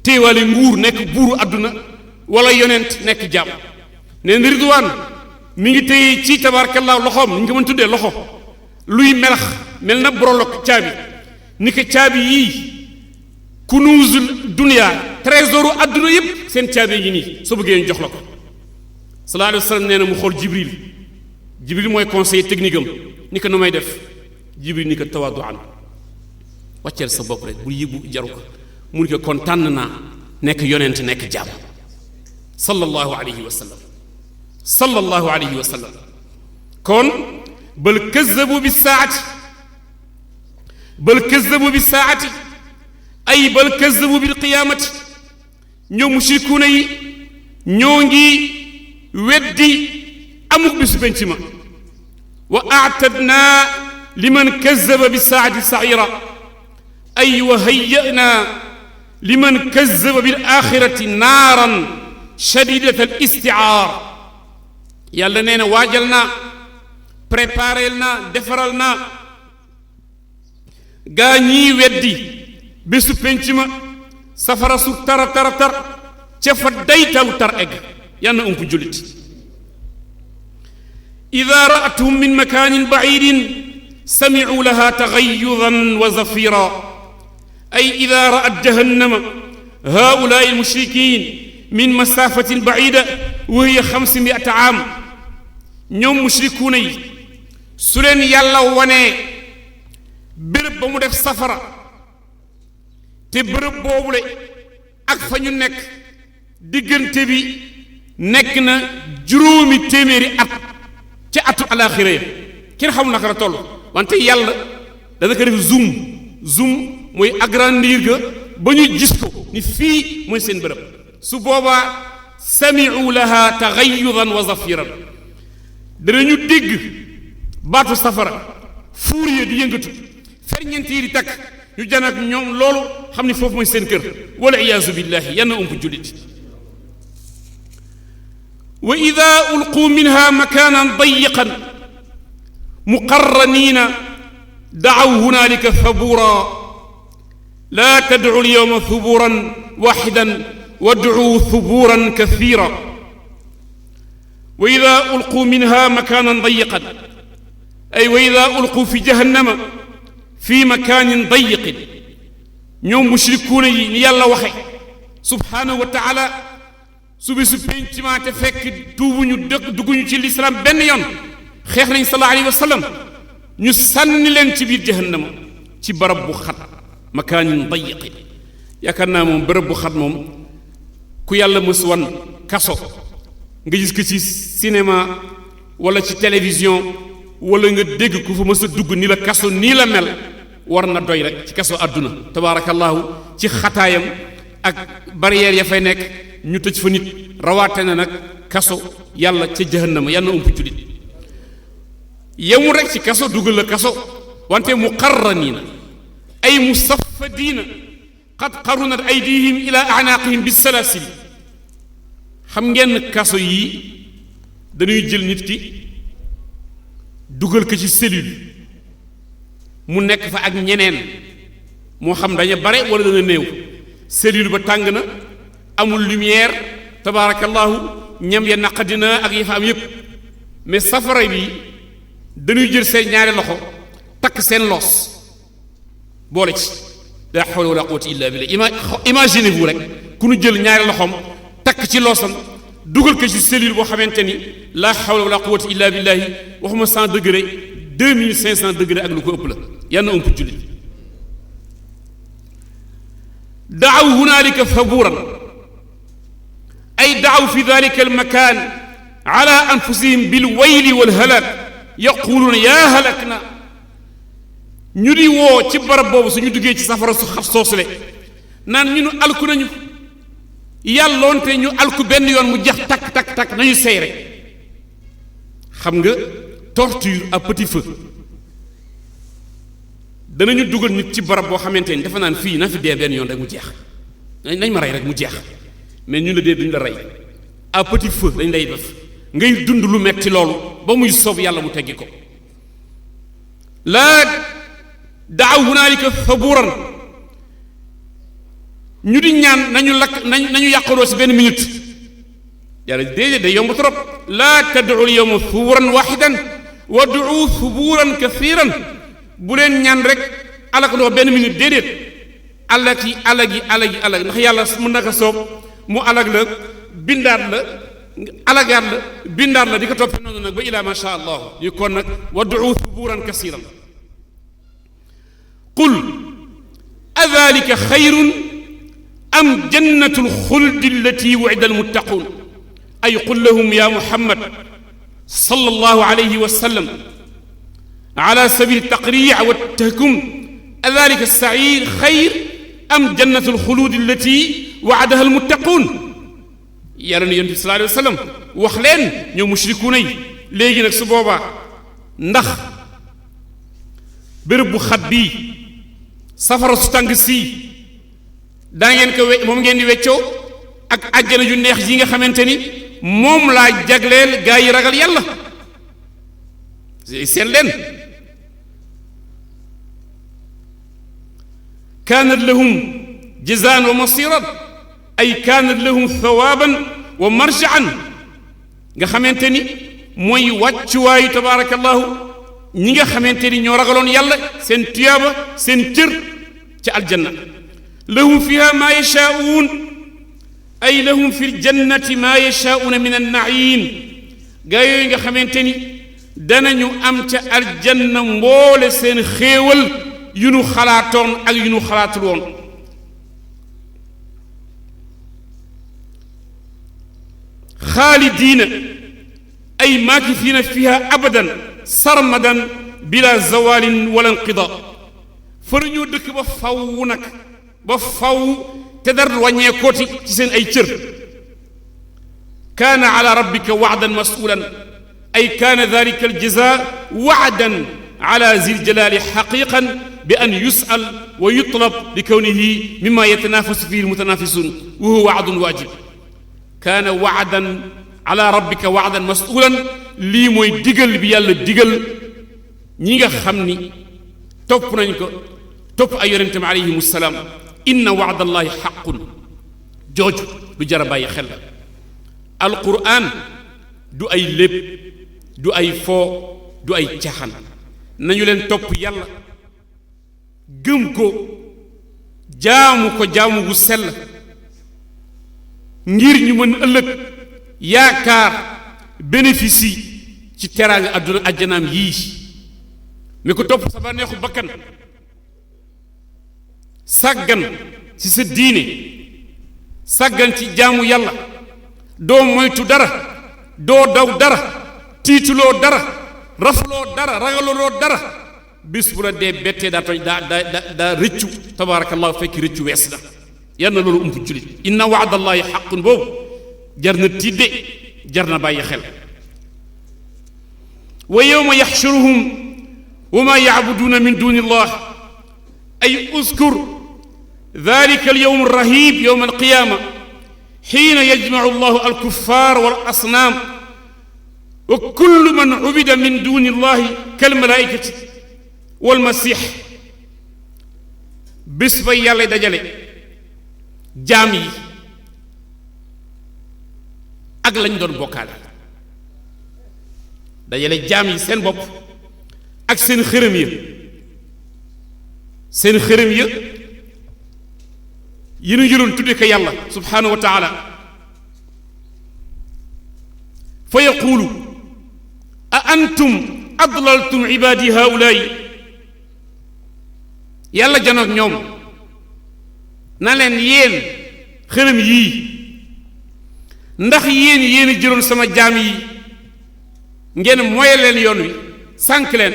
téewaale nguur nekk buuru àdduna wala yonent nekk jaam nee na ridwaan mi ngi téye ci tabarakallah loxoom ñu ngi ko mën tuddee loxo luy melax mel na borolok caabi ni ko caabi yii kunuuzul dunya trésoru adduna yépp seen caabi yi nii soo bëggee ñu jox la ko sallallahu alayhi wa sallam nee na mu xool jibril mooy conseiller technique am ni ko nu may def jibril ni ko tawaduan wàcceel sa bopp rek bul yëbu jaru ko mu ni ko kon tànn naa nekk yonent nekk jaam sallallahu alayhi wa sallam sallallahu alayhi wa sallam kon bal kazzabu bi saati ay bal kazzabu bil qiyaamati ñoom mushrikuuna yi ñoo ngi weddi amuk bisu penc ma wa aatadna liman kazzaba bi saati saira ay wa hayyana liman kazzaba bil axirati naaran shadidat al istiaar yàlla nee na waajal naa préparel naa defaral naa gaa ñii weddi bésu penc ma safara su tara tar ca fa daytalu tar egg yal na ump jullit ida ra'atuhum min makaanin bacidin samicuu laha tagayudan wa zafira ay ida ra'at jahannama haulaai almushrikin min masafatin bacida wa hiya 500 aam ñoom mushrikuuna yi su leen yàlla wanee béréb ba mu def safara te bërëb boobule ak fa ñu nekk diggante bi nekk na juróomi téeméeri at ca atu alaxira ya kenn xamul naka la toll wante yàlla dana ko def zoom mooy agrandir ga ba ñu gis ko ni fii mooy seen bërëb su boobaa sami'u laha taxayudan wa zafiran danañu dégg baatu safara fuur ya di yëngatu ferñeent yi di takk ñu janak ñoom loolu xam ni foofu mooy seen kër wal iyaazu billahi yann ump jullit wa ida ulquu minha makanan dayiqan muqarraniina dacaw hunaalika thabura laa tadcu lyawma thuburan waxidan wadcuu thuburan kathira wa ida ulquu minha makanan dayiqan ay wa ida ulquu fi jahannama fi makaanin dayiqin ñoom mushrikuuna yi ni yàlla waxe subhaanahu wa taala su bisu pénciment te fekk tuubuñu dugguñu ci lislaam benn yoon xeex nañ sallallahu alayhi wa sallam ñu sànni leen ci biir jahannama ci barab bu xat makaanin dayiqin yaakaar naa moom barab bu xat moom ku yàlla mës wan kaso nga gis ko ci cinéma wala ci télévision wala nga dégg ku fa mës a dugg ni la kaso nii la mel war na doy rek ci kaso àdduna tabaarakallaahu ci xataayam ak barrière ya fay nekk ñu tëj fa nit rawaate na nag kaso yàlla ca jahannama yàlla na ump jullit yemul rek ci kaso dugal la kaso wante muqarraniina ay musaffadiina qad qarunat aydihim ila anaaqihim bisalasil xam ngeen kaso yii dañuy jël nit ki dugal ko ci cellule mu nekk fa ak ñeneen moo xam dañu bare wala dana néew cellule ba tàng na amul lumière tabaarakallahu ñam ya naqadina ak yi fa am yépp mais safara bi dañuy jël seen ñaari loxo takk seen loos boole ci la hawla wala quwwata illa billah imaginez-vous rek ku ñu jël ñaari loxoom takk ci loosam dugal ko ci cellule boo xamante ni la hawla wala quwwata illa billahi waxuma 100 degré 2500 degré ak lu ko ëpp la yal na ëmp jullit daaw hunaalika thaburan ay daaw fi dalika almakan ala anfusihim bilwayli walhalak yaquluuna yaa halakna ñu di woo ci barab boobu suñu duggee ci safara su xaf soosule naan ñu nu alku nañu yàlloonte ñu alku benn yoon mu jax takk takk takk nañu sey rek xam nga torture à petit feu danañu dugal nit ci barab boo xamante ni dafa naan fii na fi dee benn yoon rek mu jeex nañ ma rey rek mu jeex mais ñu la dee duñu la rey à petit feu dañ lay def ngay dund lu metti loolu ba muy soob yàlla mu teggi ko laa daaw hunaalika thaburan ñu di ñaan nañu lakk nañu yàqaloo si benn minute yàlla déedéet day yomb trop laa tad'u al-yawma thuburan wahidan wad'u thuburan kathiran bu leen ñaan rek alak ndoo benn minute déedéet alagi ndax yàlla mën naka soob mu alag la bindaat la alagaat la bindaat la di ko topp noonu nag ba ilaa ma sha allah yi kon nag wad'u thuburan kathiran qul adhalika xayrun am jannatu alxuldi allati wu'ida almuttaqun ay qul lahum ya muhammad sallallahu alayhi wa sallam ala sabil taqriya wa tahkum adhalika alsa'ir xayr am jannatu alxuludi allati wa'adaha almuttaqun yàlla na yonent bi sallallahu alayhi wa sallam wax leen ñoom mushrikuuna yi léegi nag su boobaa ndax béréb bu xat bii safara su tàng sii daa ngeen ko moom ngeen di weccoo ak àjjana ju neex ji nga xamante ni moom laa jagleel gaa yi ragal yàlla seen leen kaanat lahum jazaan wa masiran ay kaanat lahum thawaaban wa marjaan nga xamante ni mooy wàccuwaayu tabaarakallahu ñi nga xamante ni ñoo ragaloon yàlla seen tuyaaba seen cër ca aljanna lahum fiha maa yashaa'uun ay lahum fi ljannati maa yashaa'uuna min annaim gaa yooyu nga xamante ni danañu am ca aljanna mboole seen xéewal yu nu xalaatoon ak yu nu xalaatul woon xaalidiina ay maakifiina fiha abadan sarmadan bila zawalin wala inqida fa ñoo dëkk ba faw nag ba faw te dara wàññeekooti ci seen ay cër kaana ala rabbika wa'dan mas'ulan ay kaana dhalika aljaza wa'dan ala zil jalali haqiqan bi an yus'al wa yutlab li kawnihi mimma yatanafasu fihi almutanafisun wa huwa wa'dun wajib kaana wa'dan ala rabbika wa'dan mas'ulan lii mooy digal bi yàlla digal ñi nga xam ni topp nañ ko topp ay yonentam alayhim salaam inna wa'dallahi haqqun jooju lu jar a bàyyi xel la alquran du ay lépp du ay foo du ay caaxaan nañu leen topp yàlla gëm ko jaamu gu sell ngir ñu mën ëllëg yaakaar bénéfice ci teraanga àdduna àjjanaam yii mi ko topp sa bànneexu bakkan sàggan ci sa diine sàggan ci jaamu yàlla doo moytu dara doo daw dara tiituloo dara rafloo dara ragaloo dara bis bu la dee bettee daa rëccu tabaarakallahu fekk rëccu wees na yal na loolu ump julit inna wa'dallahi haqqun boobu jar na tidde jar na bàyyi xel wa yawma yaxshuruhum wa ma ya'buduuna min duni illah ay uzkur dhalika al-yawm ar-rahib yawm al-qiyama hiina yajma'u allahu al-kuffar wal asnaam wa kullu man ubida min duni illahi kal malaa'ikati wal masih bis ba yàlla dajale jaam yi ak lañ doon bokkaale dajale jaam yi seen bopp ak seen xërëm ya yi nu jëloon tudde ko yàlla subhanahu wa taala fa yaqulu a antum adlaltum ibadi haulaay yàlla janoog ñoom na leen yéen xërëm yii ndax yéen a jëloon sama jaam yi ngeen moye leen yoon wi sànk leen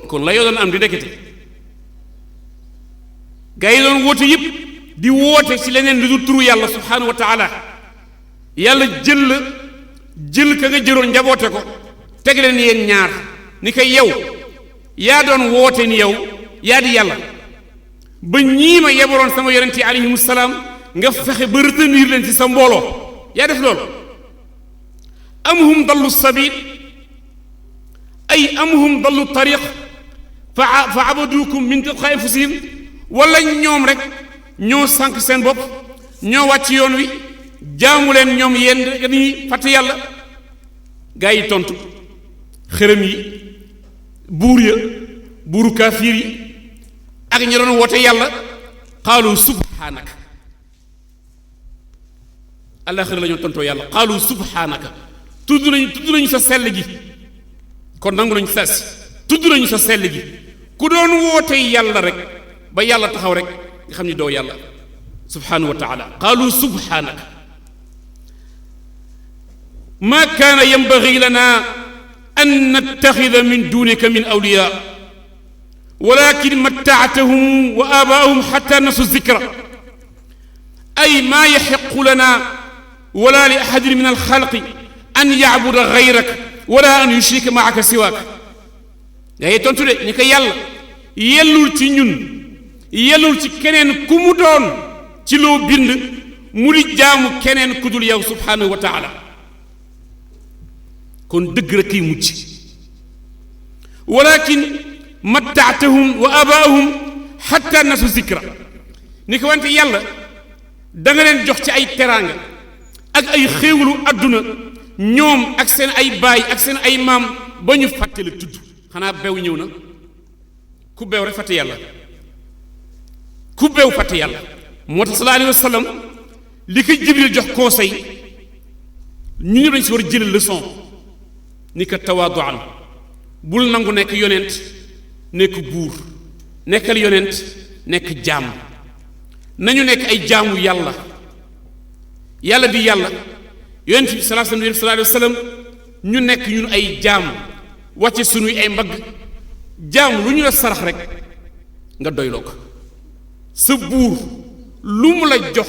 kon la yoo doon am di dekkete gaa yi doon woote yëpp di woote ci leneen lu dul turu yàlla subhanahu wa taala yàlla jël ka nga jëloon njaboote ko teg leen yéen ñaar ni ko yow yaa doon woote ni yow yaa di yàlla ba ñii ma yebaloon sama yonent yi alayhimu salaam nga fexe ba retenir leen ci sa mbooloo yaa def loolu am hum dallu sabil ay am hum dallu tariq fa abadukum min tilqaa anfusihim wala ñoom rek ñoo sànq seen bopp ñoo wàcc yoon wi jaamu leen ñoom yéen ni fàtte yàlla gaa yi tontu xërëm yi buur ya buuru kaafir yi ak ñi doon woote yàlla qaalu subhaanaka àllaaxira la ñoo tontoo yàlla qaalu subhaanaka tudd nañu sa sell gi kon nangu nañu sas tudd nañu sa sell gi ku doon woote yàlla rek ba yàlla taxaw rek nga xam ni doo yàlla subhaanahu wa taala qaalu subhaanaka maa kaana yanbagi lana an nattaxida min dunika min awliya walakin mattaatahum wa aabaahum xata nasu zikra ay maa yaxiqu lana wala li ahadin min alxalqi an yacbuda gayraka wala an yushrika maaka siwaaka ngay tontu de ni ko yàlla yellul ci ñun yellul ci keneen ku mu doon ci loo bind mu di jaamu keneen ku dul yow subhaanahu wa taala kon dëgg rek kay mucc walakin mattaatahum wa abaahum xatta nasu zikra ni ko wante yàlla da nga leen jox ci ay teraanga ak ay xéewalu àdduna ñoom ak seen ay baay ak seen ay maam ba ñu fàtte la tudd xanaa bew ñëw na ku bew rek fàtte yàlla ku bew fàtte yàlla moo tax sallallahu alayhi wa sallam li ko Jibril jox conseil ñu ñëpp dañ si war a jël leçon ni ko tawaaduan bul nangu nekk yonent nekk buur nekkal yonent nekk jaam nañu nekk ay jaamu yàlla yàlla di yàlla yonent bi sallallahu alayhi wa sallam ñu nekk ñun ay jaam wàcce sunuy ay mbagg jaam lu ñu la sarax rek nga doyloo ko sa buur lu mu la jox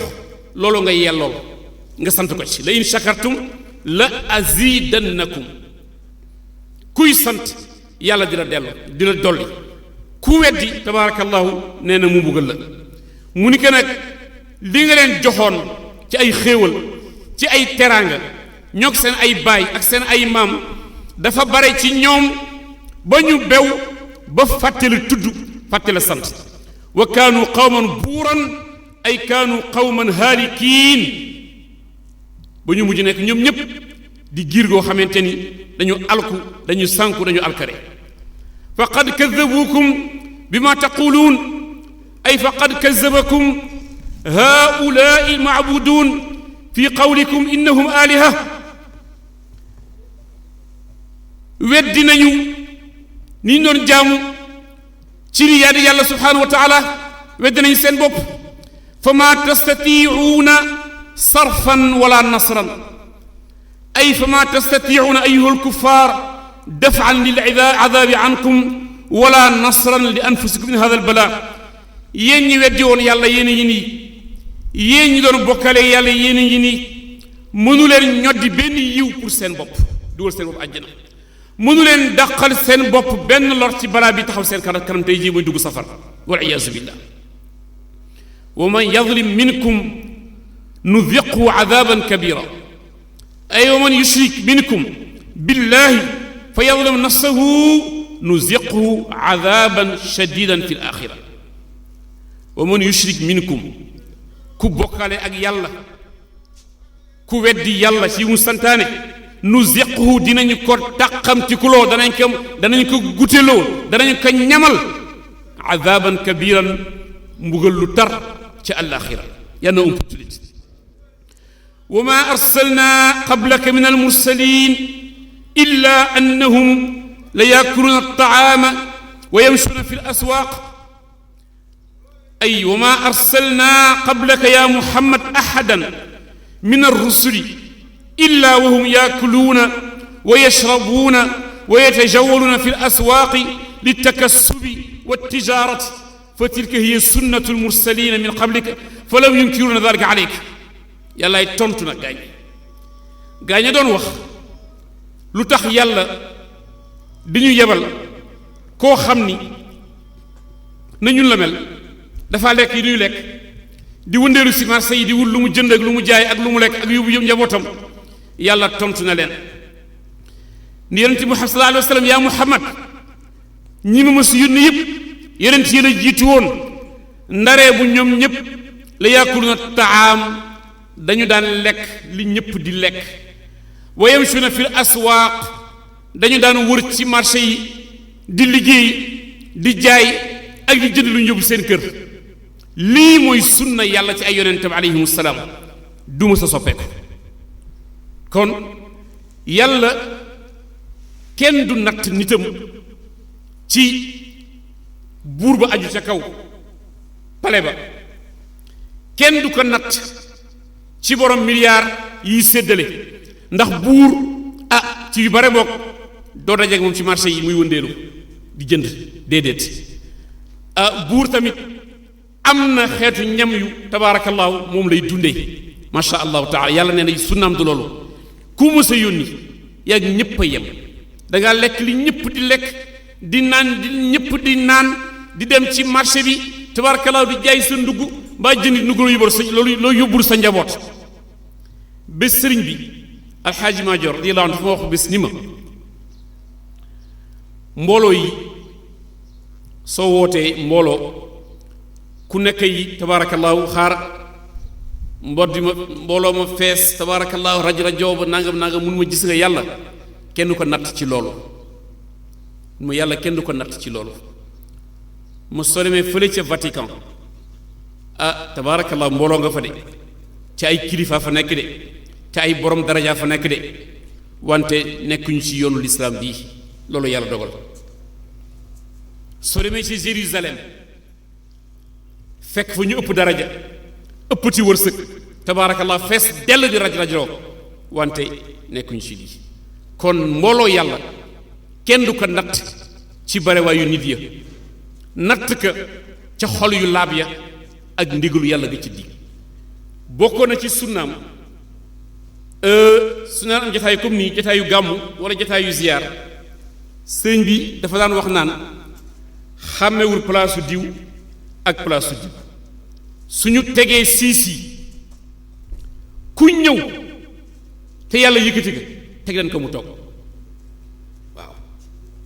loolu nga yellool nga sant ko ci la in shakartum la azidannakum kuy sant yàlla dina dellu dina dolli ku weddi tabaarakallahu nee na mu buggal la mu ni ko nag li nga leen joxoon ci ay xéewal ci ay teraanga ñoog seen ay baay ak seen ay maam dafa bare ci ñoom ba ñu bew ba fàtte la tudd fàtte la sant wa kaanu qawman buuran ay kaanu qawman haalikiin ba ñu mujj nekk ñoom ñëpp di giir goo xamante ni dañu alku dañu sànku dañu alkare faqad kadabuukum bima taquluun ay faqad kadabakum haulaai almacbuduun fi qawlikum innahum aaliha weddi nañu ni ñu doon jaamu ci li yaa di yàlla subhaanahu wa taala weddi nañu seen bopp fa ma tastatiicuuna sarfan wala nasran ay fa ma tastatiicuuna ayuha alkuffaar dafcan lilcadaabi cankum wala nasran li anfusikum min hada albala yéen ñi weddi woon yàlla yéen a ngi nii yéen ñi doon bokkale yàlla yéen a ngi nii mënu leen ñoddi benn yiw pour seen bopp dugal seen bopp àjjana mënu leen dàqal seen bopp benn lor ci balaa bi taxaw seen kanam tey jii muy dugg safar wal iyaazu billah wa man yadlim minkum nudiqhu adaban kabira ay wa man yushrik minkum billahi fa yadlim nafsahu nuziqhu adaban shadidan fi alaxira wa man yushrik minkum ku bokkale ak yàlla ku weddi yàlla ci mu santaane nuziqhu dinañu ko tàqamtikuloo danañ ko guteloo danañ ko ñamal adaban kabiran mbugal lu tar ci alaxira yal na umpatulit wa ma arsalna qablaka min almursalin illa annahum la yakuluna altaama wa yamshuna fi alaswaq ay wa ma arsalna qablaka ya muhammad ahadan min alrusuli illa wa hum yakuluuna wa yashrabuuna wa yatajawwaluuna fi alaswaaqi litakassubi waltijarati fa tilka hiya sunnatu almursalina min qablika fa lam yunkiruuna dalika aleyka yàllaay tontu nag gaañ a doon wax lu tax yàlla di ñu yebal koo xam ni na ñun la mel dafa lekk yi duñu lekk di wëndeelu si marché yi di wut lu mu jënd ak lu mu jaay ak lu mu lekk ak yóbbu yëpp njabootam yàlla tontu na leen ni yonente Muhammad sallallahu alayhi wa sallam yaa Muhammad ñi ma si yónni yëpp yonent yi la jiitu woon ndaree bu ñoom ñëpp la yaakuluna taam dañu daan lekk li ñëpp di lekk wa yamshuna fil aswaaq dañu daan wër ci marché yi di liggéey di jaay ak di jënd lu ñu yóbbu seen kër lii mooy sunna yàlla ci ay yonentam alayhimu salaam du ma sa soppeeku kon yàlla kenn du natt nitam ci buur ba aju ca kaw pale ba kenn du ko natt ci borom milliard yi séddale ndax buur ci yu bare bokk doo dajeek moom ci marché yi muy wëndeelu di jënd déedéet buur tamit am na xeetu ñam yu tabaarakallaahu moom lay dundee macha allahu taala yàlla nee na sunnaam du loolu ku mës a yónni yàgg ñëpp a yem da ngaa lekk li ñëpp di lekk di naan di ñëpp di naan di dem ci marché bi tabaarakallaahu di jaay sa ndugg mbaa jëndi ndugg loo yóbbul sa njaboot bés sëriñ bi alxaaji Maajoor radiyallaahu anhu dafa ma wax bés ni ma mbooloo yi soo wootee mbooloo ku nekk yi tabaarakallaahu xaar mbooloo ma fees tabaarakallaahu rajo ba nangam mun ma gis nga yàlla kenn du ko natt ci loolu mu yàlla kenn du ko natt ci loolu mu soo demee fële ca Vatican tabaarakallaahu mbooloo nga fa de ci ay kilifa fa nekk de te ay borom daraja fa nekk de wante nekkuñu ci yoonu lislaam bii loolu yàlla dogal soo demee ci Jérusalem fekk fa ñu ëpp daraja ëpp ci wërsëg tabaarakallah fees dell di raj-rajloo wante nekkuñu ci lii kon mbooloo yàlla kenn du ko natt ci barewaayu nit ya natt ka ca xol yu laab ya ak ndigalu yàlla ga ci dig bokkoon na ci sunnaam su naan am jataay comme nii jataayu gàmmu wala jataayu ziyaar sëñ bi dafa daan wax naan xàmmewul palaasu diw ak palaasu diw suñu tegee siis yi ku ñëw te yàlla yëkkati ko teg leen ko mu toog waaw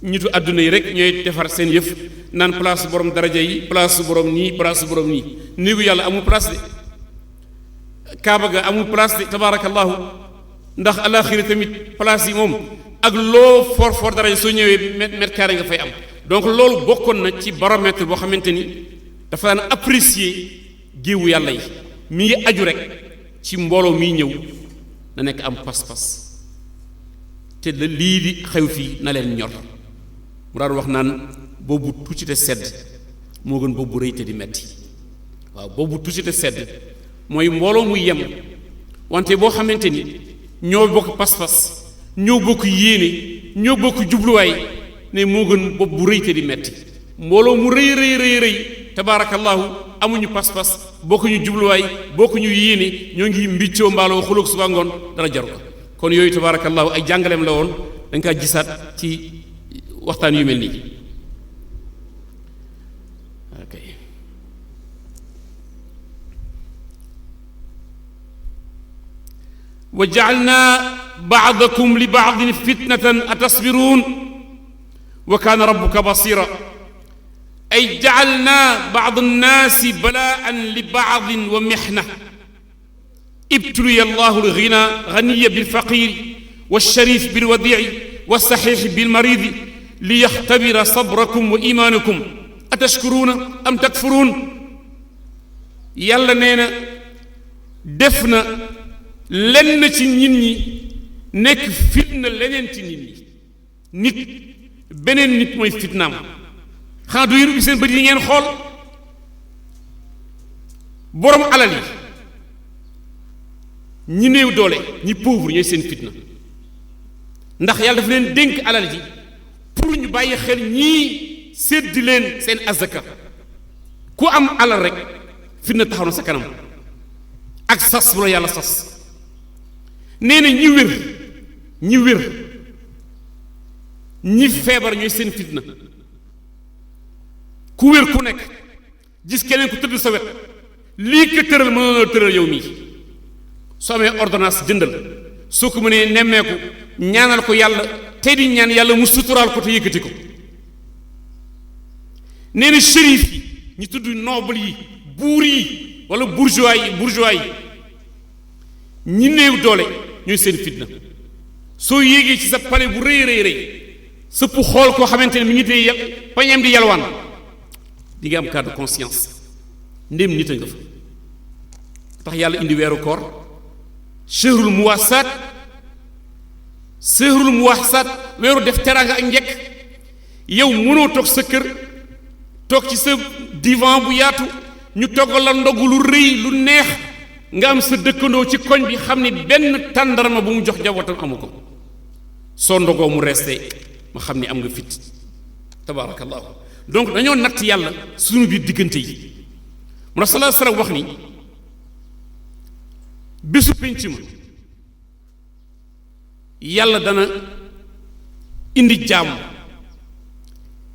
ñitu àdduna yi rek ñooy defar seen yëf naan place borom daraja yi place borom nii néegu yàlla amul place de kaaba ga amul place de tabaarakallaahu ndax alaaxira tamit place yi moom ak loo for daraja soo ñëwee mètre carré nga fay am donc loolu bokkoon na ci baromètre boo xamante ni dafa daan apprécier géewu yàlla yi mi ngi aju rek ci mbooloo miy ñëw na nekk am pas-pas te lii di xew fii na leen ñor mu daan wax naan boobu tuuti te sedd moo gën boobu rëy te di metti waaw boobu tuuti te sedd mooy mbooloo muy yem wante boo xamante ni ñoo bokk pas-pas ñoo bokk yéene ñoo bokk jubluwaay ne moo gën bopp bu rëy te di metti mbooloo mu rëy tabaarakallaahu amuñu pas-pas bokkuñu jubluwaay bokkuñu yéene ñoo ngi mbiccoo mbaaloo xuloog suba ngoon dara jaru ko kon yooyu tabaarakallaahu ay jàngaleem la woon dañ kaa gisaat ci waxtaan yu mel nii wa jaalna baadakum li baadin fitnatan atasbiruun wa kaana rabbuka basira ay jaalna baad annaasi balaan li baadin wa mixna ibtuliya allahu alghina ganiya bilfaqiri walsharif bilwadici walsaxixi bilmaridi liyaxtabira sabrakum wa imaanakum atashkuruuna am takfuruun yàlla nee na def na lenn ci nit ñi nekk fitna leneen ci nit ñi nit beneen nit mooy fitnaam xanaa du yéen ubbi seen bët yi ngeen xool borom alal yi ñi néew doole ñi pauvre ñooy seen fitna ndax yàlla dafa leen dénk alal ji pour ñu bàyyi xel ñii sédd leen seen azaka ku am alal rek fitna taxaw na sa kanam ak sas bu la yàlla sas nee na ñi wér ñi feebar ñooy seen fitna ku wér ku nekk gis keneen ku tëdd sa wet lii ko tëral mënoon a tëral yow mii soo amee ordonnance jëndal soo ko mënee nemmeeku ñaanal ko yàlla tey di ñaan yàlla mu suturaal ko te yëkkati ko nee na shérif yi ñu tudd noble yi buur yi wala bourgeois yi ñi néew doole ñooy seen fitna soo yéegee ci sa pale bu rëy rëy rëy sëpp xool koo xamante ne mi ngi tey pañeem di yalwaan di nga am cas de conscience ndéem nit a nga fa tax yàlla indi weeru koor shahrul muwaasaat weeru def teraanga ak njekk yow mënoo toog sa kër toog ci sa divan bu yaatu ñu toggal la ndogu lu rëy lu neex nga am sa dëkkandoo ci koñ bi xam ni benn tàndarma bu mu jox jabootam amu ko soo ndogoo mu resté ma xam ni am nga fit tabarakallahu donc dañoo natt yàlla suñu biir diggante yi mu ne sallallahu alayhi wasallam wax ni bésu pénc ma yàlla dana indi jaam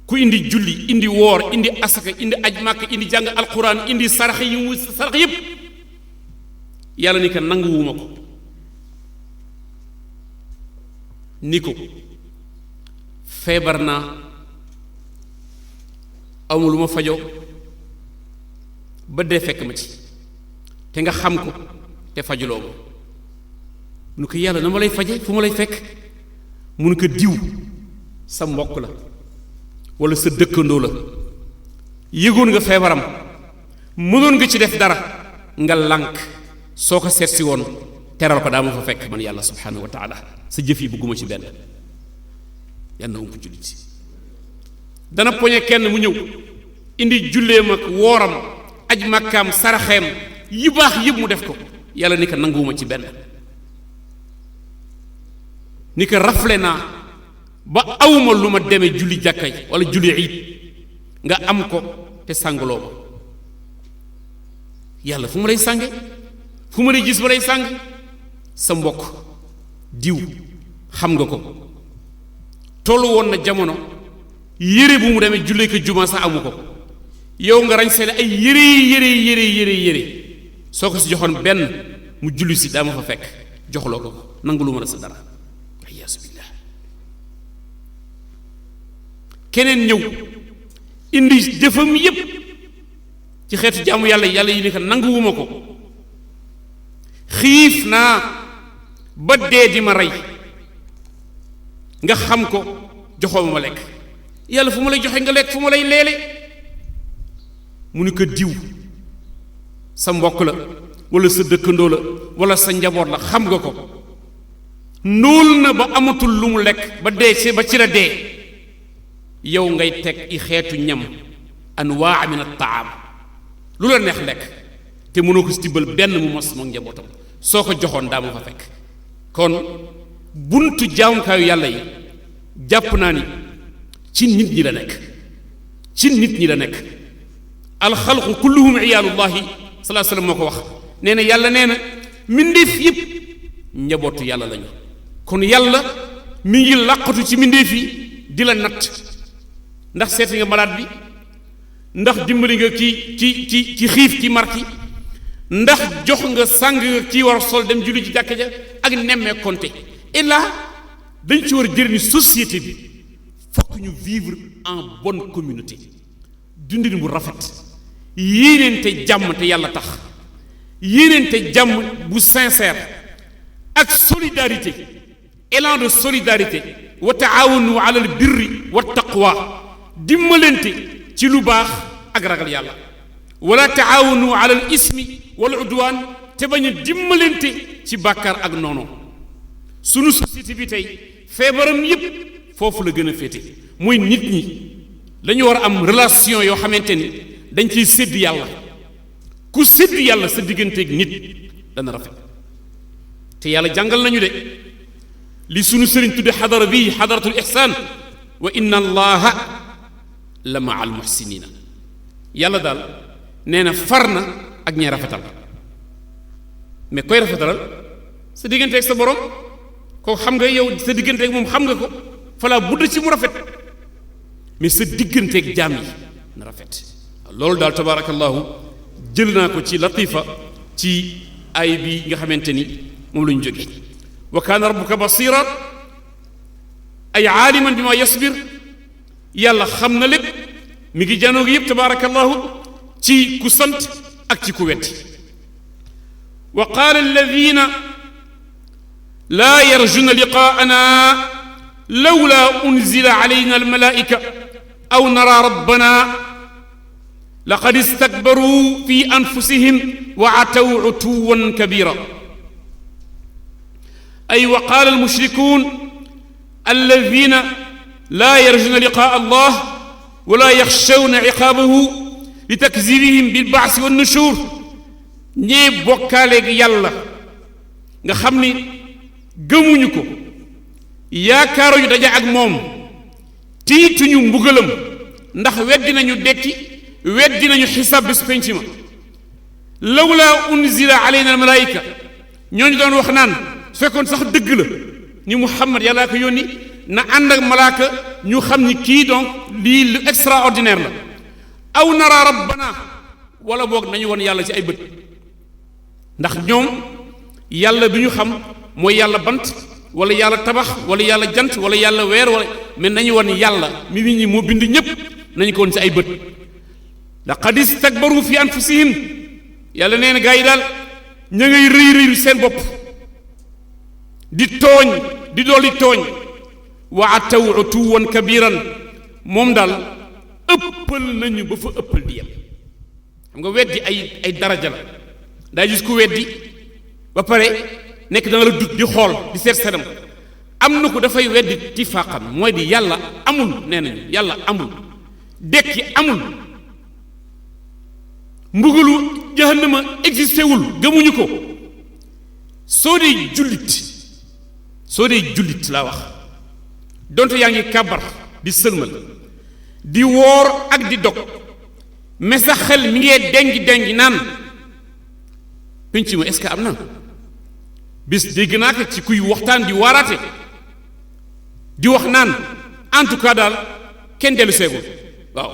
ku indi julli indi woor indi asaka indi aj màkk indi jàng alquran indi sarax yi mu sarax yépp yàlla ni ko nanguwuma ko ni ko feebar naa amul lu ma fajoo ba dee fekk ma ci te nga xam ko te fajuloo ma mu ne ko yàlla na ma lay faje fu ma lay fekk mu ne ko diw sa mbokk la walla sa dëkkandoo la yëgoon nga feebaram mënoon nga ci def dara nga lànk soo ko seet si woon teral ko daa ma fa fekk man yàlla subhanahu wa taala sa jëf yi bëgguma ci benn yàlla na ump jullit si dana poñe kenn mu ñëw indi julleem ak wooram aj màkkaam saraxeem yi baax yëpp mu def ko yàlla ni ko nanguwuma ci benn ni ko rafle naa ba awma lu ma demee julli jàkkay wala julli iid nga am ko te sànguloo ma yàlla fu ma lay sànge fu ma lay gis ba lay sàng sa mbokk diw xam nga ko tollu woon na jamono yére bu mu demee jullee ko juma sax amu ko yow nga rañ seele ay yére soo ko si joxoon benn mu julli si daa ma fa fekk joxloo ko nangu lu ma la sa dara iyaasu billah keneen ñëw indi jëfam yépp ci xeetu jaamu yàlla yi ni ko nanguwuma ko xiif naa ba dee di ma rey nga xam ko joxoo ma lekk yàlla fu ma lay joxe nga lekk fu ma lay leele mu ni ko diw sa mbokk la walla sa dëkkandoo la walla sa njaboot la xam nga ko nóol na ba amatul lu mu lekk ba dee ba ci la dee yow ngay teg i xeetu ñam anwaa min at-taam lu la neex lekk te mënoo ko si tibbal benn mu mos moom njabootam soo ko joxoon daa ma fa fekk kon buntu jaamukaayu yàlla yi jàpp naa ni ci nit ñi la nekk alxalqu kulluhum iyaalullahi sallallahu alayhi wasallam moo ko wax nee na yàlla nee na mbindéef yépp njabootu yàlla lañu kon yàlla mi ngi làqatu ci mbindéef yi di la natt ndax seeti nga malade bi ndax dimbali nga ci xiif ci marki ndax jox nga sàng kii war a sol dem julli ci jàkka ja ak nemmee konte et là dañ ci war a jëriñu société bi fokk ñu vivre en bonne communauté dundin bu rafet yéeneente jàmm te yàlla tax yéeneente jàmm bu sincère ak solidarité élan de solidarité wa taawanu ala al birri wa taqwa dimbalante ci lu baax ak ragal yàlla wala taawanu ala al ismi wal udwaan te bañ a dimbalante ci bàkkaar ak noonu sunu société bi tey feebaram yépp foofu la gën a féete muy nit ñi dañu war a am relation yoo xamante ni dañ ciy sédd yàlla ku sédd yàlla sa digganteeg nit dana rafet te yàlla jàngal nañu de li sunu sëriñ tudde xadara bii xadaratul ihsaan wa inna allaha la maa al muhsinina yàlla daal nee na far na ak ñay rafetal mais koy rafetalal sa digganteeg sa borom koo xam nga yow sa digganteeg moom xam nga ko falaa budd ci mu rafet mais sa digganteeg jaam yi na rafet loolu daal tabaarakallahu jël naa ko ci latifa ci ay bi nga xamante ni moom la ñu jóge wa kaana rabbuka basira ay aaliman bi ma yasbir yàlla xam na lépp mi ngi janoog yëpp tabaarakallahu ci ku sant ak ci ku wetti wa qaala alladina laa yarjuna liqaa'ana lawlaa unzila alayna almalaa'ika aw nara rabbana laqad istakbaru fi anfusihim wa ataw utuwan kabira ay wa qaala almushrikuun alladina laa yarjuna liqaa'a allah wala yaxshawna iqaabahu li takzibihim bilbaasi wannushuur ñee bokkaaleeg yàlla nga xam ni gëmuñu ko yaakaaruñu daje ak moom tiituñu mbugalam ndax weddi nañu dekki weddi nañu xisaab bis penc ma lawlaa unzila alayna almalaayika ñooñu doon wax naan su fekkoon sax dëgg la ni Muhammad yàllaa ko yónni na ànd ak malaaka ñu xam ni kii donc lii lu extraordinaire la aw nara rabbana wala boog nañu woon yàlla ci ay bët ndax ñoom yàlla bi ñu xam mooy yàlla bant wala yàlla tabax wala yàlla jant wala yàlla weer wala mais nañu woon yàlla mi ngi ñi moo bind ñépp nañu ko woon ci ay bët laqad istakbaru fi anfusihim yàlla nee na gaa yi daal ña ngay rëy rëylu seen bopp di tooñ di dolli tooñ wa ataw utuwan kabiran moom daal ëppal nañu ba fa ëppal di yem xam nga weddi ay daraja la daa gis ku weddi ba pare nekk danga la dut di xool di seet senam am na ko dafay weddi tifaqan mooy di yàlla amul nee nañu yàlla amul dekki amul mbugalu jahannama existé wul gëmuñu ko soo dee jullit laa wax donte yaa ngi kàbbar di sëlmal di woor ak di dog mais sa xel mi ngee dengi naan penc ma est-ce que am na bis dégg naa ko ci kuy waxtaan di waaraate di wax naan en tout cas daal kenn dellu seegul waaw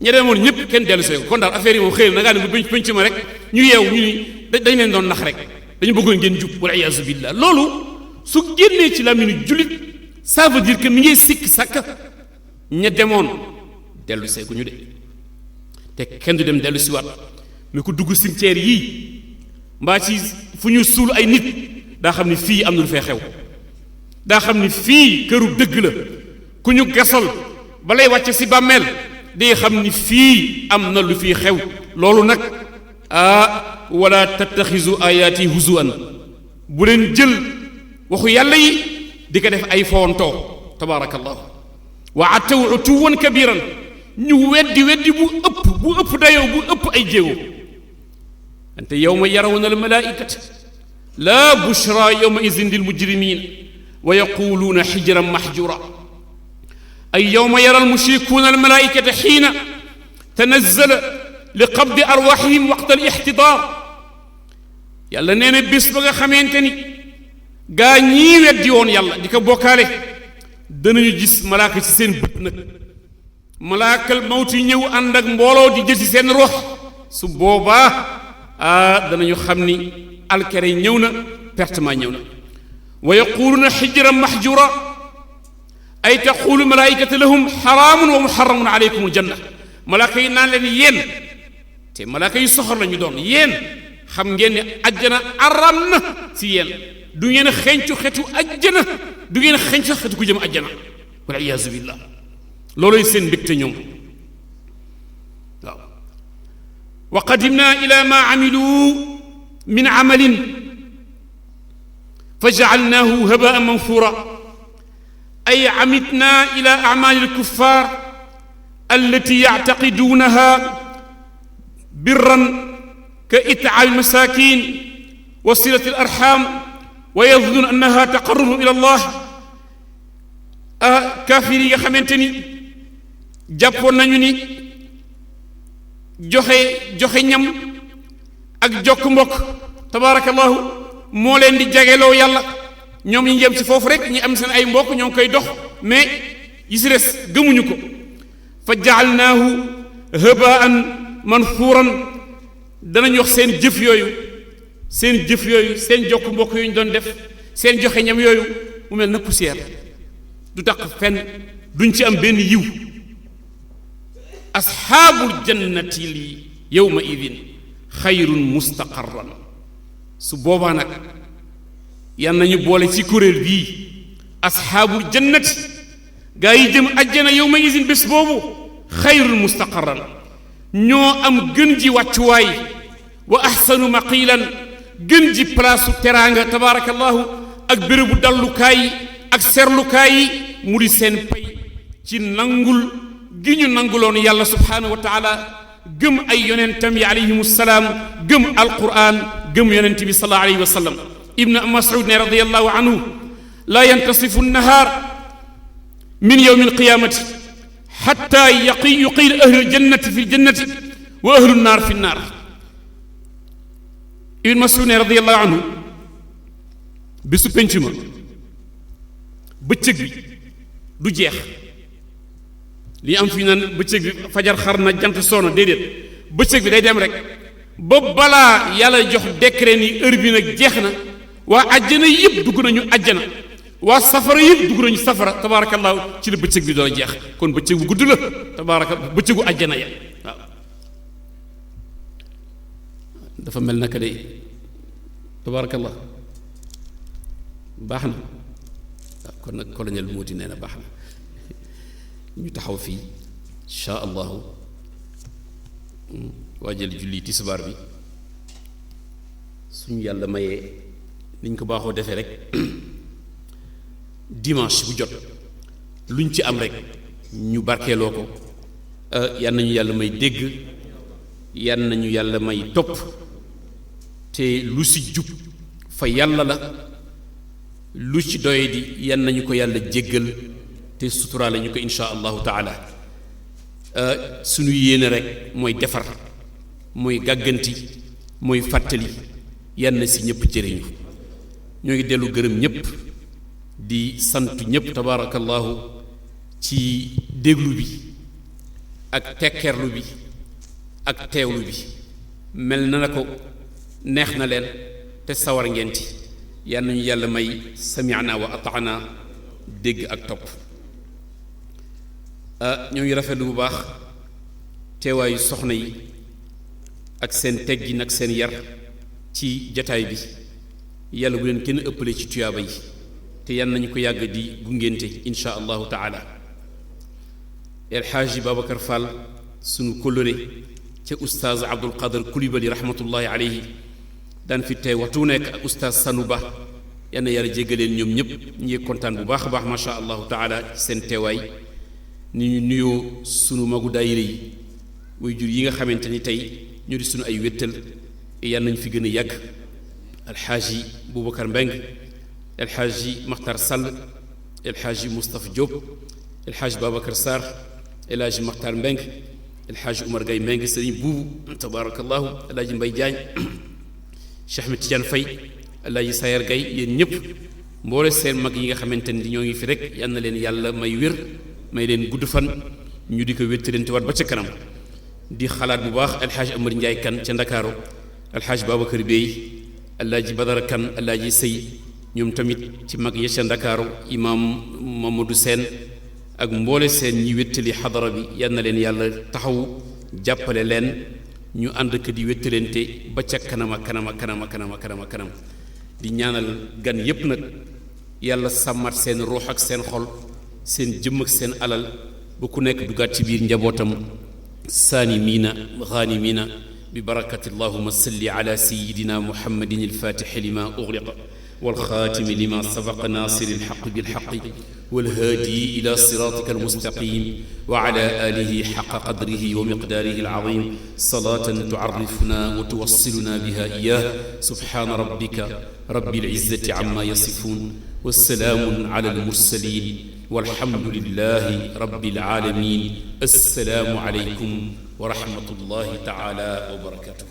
ña demoon ñëpp kenn dellu seegul kon daal affaire yi moom xëy na nga ne bu penc ma rek ñu yeew ñu ni dañ leen doon nax rek dañu bëggoon ngeen jub wal iyaazu billah loolu su génnee ci làmmiñu jullit ça veut dire que mi ngi sikk sàkka ña demoon dellu seeguñu de te kenn du dem dellu si waat mais ku dugg cimetière yii mbaa ci fu ñu suul ay nit daa xam ni fii am na lu fee xew daa xam ni fii këru dëgg la ku ñu gasal ba lay wàcce si bàmmeel day xam ni fii am na lu fi xew loolu nag wala tattaxisu ayaati huzuan bu leen jël waxu yàlla yi di ko def ay foontoo tabaarakallahu wa ataw utuwan kabiran ñu weddi bu ëpp dayoo bu ëpp ay jéego ante yawma yarawna almalaikata laa bushra yawma idin lilmujrimin wa yaquluuna xijran mahjura ay yawma yara almushrikuuna almalaikata xiina tanazzala li qabdi arwaxihim waqta alixtidaar yàlla nee na bés ba nga xamante ni gaa ñii weddi woon yàlla di ko bokkaale danañu gis malaaka ci seen bët nag malaakal mawt yi ñëw ànd ak mbooloo di jël ci seen rox su boobaa danañu xam ni alkere ñëw na pertement ñëw na wa yaquluuna xijran mahjura ay taqulu malaikatu lahum xaraamun wa muharramun aleykum aljanna malaaka yi naan leen yéen te malaaka yi soxor la ñu doon yéen xam ngeen ne ajjana aram na si yéen du ngeen xencu xetu ajjana du ngeen xencu xetu ku jëm ajjana wal iyaazu billah looloy seen mbégte ñoom waaw wa qadimna ila ma amilu min amalin fa jaalnaahu habaan manfuura ay amitna ila amali alkuffar allati yactaqiduunaha birran ka it'aami almasakin wa silati alarham wa yadunun annaha taqarrubu ila allah kaafir yi nga xamante ni jàppoon nañu ni joxe ñam ak jokk mbokk tabaarakallahu moo leen di jageloo yàlla ñoom ñu jëm ci foofu rek ñi am seen ay mbokk ñoo ngi koy dox mais yi si des gëmuñu ko fa jaalnaahu habaan manfuuran danañ wax seen jëf yooyu seen jokk mbokk yu ñu doon def seen joxe ñam yooyu mu mel na poussière du tax fenn duñ ci am benn yiw asxaabul jannati li yawma idin xayrun mustaqarran su boobaa nag yan nañu boole ci kuréel bii asxaabul jannati gaa yi jëm ajjana yawma izin bés boobu xayrul mustaqarran ñoo am gën ji wàccuwaay wa ahsanu maqiilan gën ji palaasu teraanga tabaarakallahu ak bérébu dallukaay ak serlukaay yi mu di seen pay ci nangul gi ñu nanguloon yàlla subhaanahu wa taala gëm ay yonentam yi alayhimu salaam gëm alquran gëm yonent bi sallallahu alayhi wa sallam ibnu mas'ud ne radiyallahu anhu laa yantasifu nnahaar min yawmi alqiyamati xatta yuqiila ahlu ljannati fi ljannati wa ahlu nnaar fi nnaar ibnu mas'ud ne radiyallahu anhu bisu penc ma bëccëg bi du jeex li am fii naan bëccëg bi fajar xar na jant soona déedéet bëccëg bi day dem rek ba balaa yàlla jox décret ni heure bi nag jeex na waa àjjana yëpp dugg nañu àjjana waa safara yëpp dugg nañu safara tabaarakallaahu ci la bëccëg bi doon jeex kon bëccëg bu gudd la tabaarakallah bëccëgu àjjana ya waaw dafa mel naka de tabaarakallah baax na waaw kon nag colonel Mody nee na baax na ñu taxaw fii insha allahu waajal julli tisbaar bi suñu yàlla mayee niñ ko baaxoo defee rek dimanche bu jot luñ ci am rek ñu barkeeloo ko yan nañu yàlla may dégg yan nañu yàlla may topp te lu si jub fa yàlla la lu ci doye di yan nañu ko yàlla jéggal te suturaale ñu ko insha allahu taala suñu yéene rek mooy defar mooy gàgganti mooy fàttali yan na si ñëpp jëriñu ñoo ngi dellu gërëm ñëpp di sant ñëpp tabaarakallahu ci déglu bi ak tekkerlu bi ak teewlu bi mel na ko neex na leen te sawar ngeen ci yan nañu yàlla may sami'na wa ata'na dégg ak topp ñoo ngi rafetlu bu baax teewaayu soxna yi ak seen teggin ak seen yar ci jataay bi yàlla bu leen kenn ëppale ci tuyaaba yi te yan nañu ko yàgg di gungente insha allahu taala El Hadji Babacar Fall sunu kóllëre ca oustaz Abdul Qadir Coulibaly rahmatullahi alayhi daan fi tey waxtu nekk ak oustaz Sanuba yan na yàlla jéggaleen ñoom ñëpp ñu ngi kontaan bu baax a baax masha allahu taala ci seen teewaay ni ñu nuyoo sunu magu daayira yi way jur yi nga xamante ni tey ñoo di sunu ay wéttal yan nañu fi gën a yàgg alxaaji Boubacar Mbeng alxaaji Makhtar Sall alxaaji Moustapha Diop alxaaji Babacar Sarr alxaaji Makhtar Mbeng alxaaji Oumar Gaye Mbeng sëriñ buubu tabarakallahu alxaaji Mbay Jaañ Cheikh Ahmed Tidiane Faye alxaaji Sayar Gaye yéen ñëpp mboole seen mag yi nga xamante ni ñoo ngi fi rek yal na leen yàlla may wér may leen gudd fan ñu di ko wéttalante waat ba ca kanam di xalaat bu baax alxaaji Amar Njaay kan ca Ndakaaru alxaaji Babacar Bey alxaaji Badara kan alxaaji Sëy ñoom tamit ci mag ya ca Ndakaaru imaam Mamadou Seen ak mboole seen ñi wéttali xadara bi yal na leen yàlla taxaw jàppale leen ñu ànd ko di wéttalante ba ca kanam a kanam a kanam a kanam a kanam a kanam di ñaanal gan yépp nag yàlla sàmmat seen ruux ak seen xol seen jëmm ak seen alal ba ku nekk dugaat ci biir njabootam saanimiina ghaanimiina bi barakati allahuma salli ala sayidina muhammadin alfatixi lima ugliqa والخاتم لما سبق ناصر الحق بالحق والهادي إلى صراطك المستقيم وعلى آله حق قدره ومقداره العظيم صلاة تعرفنا وتوصلنا بها إياه سبحان ربك رب العزة عما يصفون والسلام على المرسلين والحمد لله رب العالمين السلام عليكم ورحمة الله تعالى وبركاته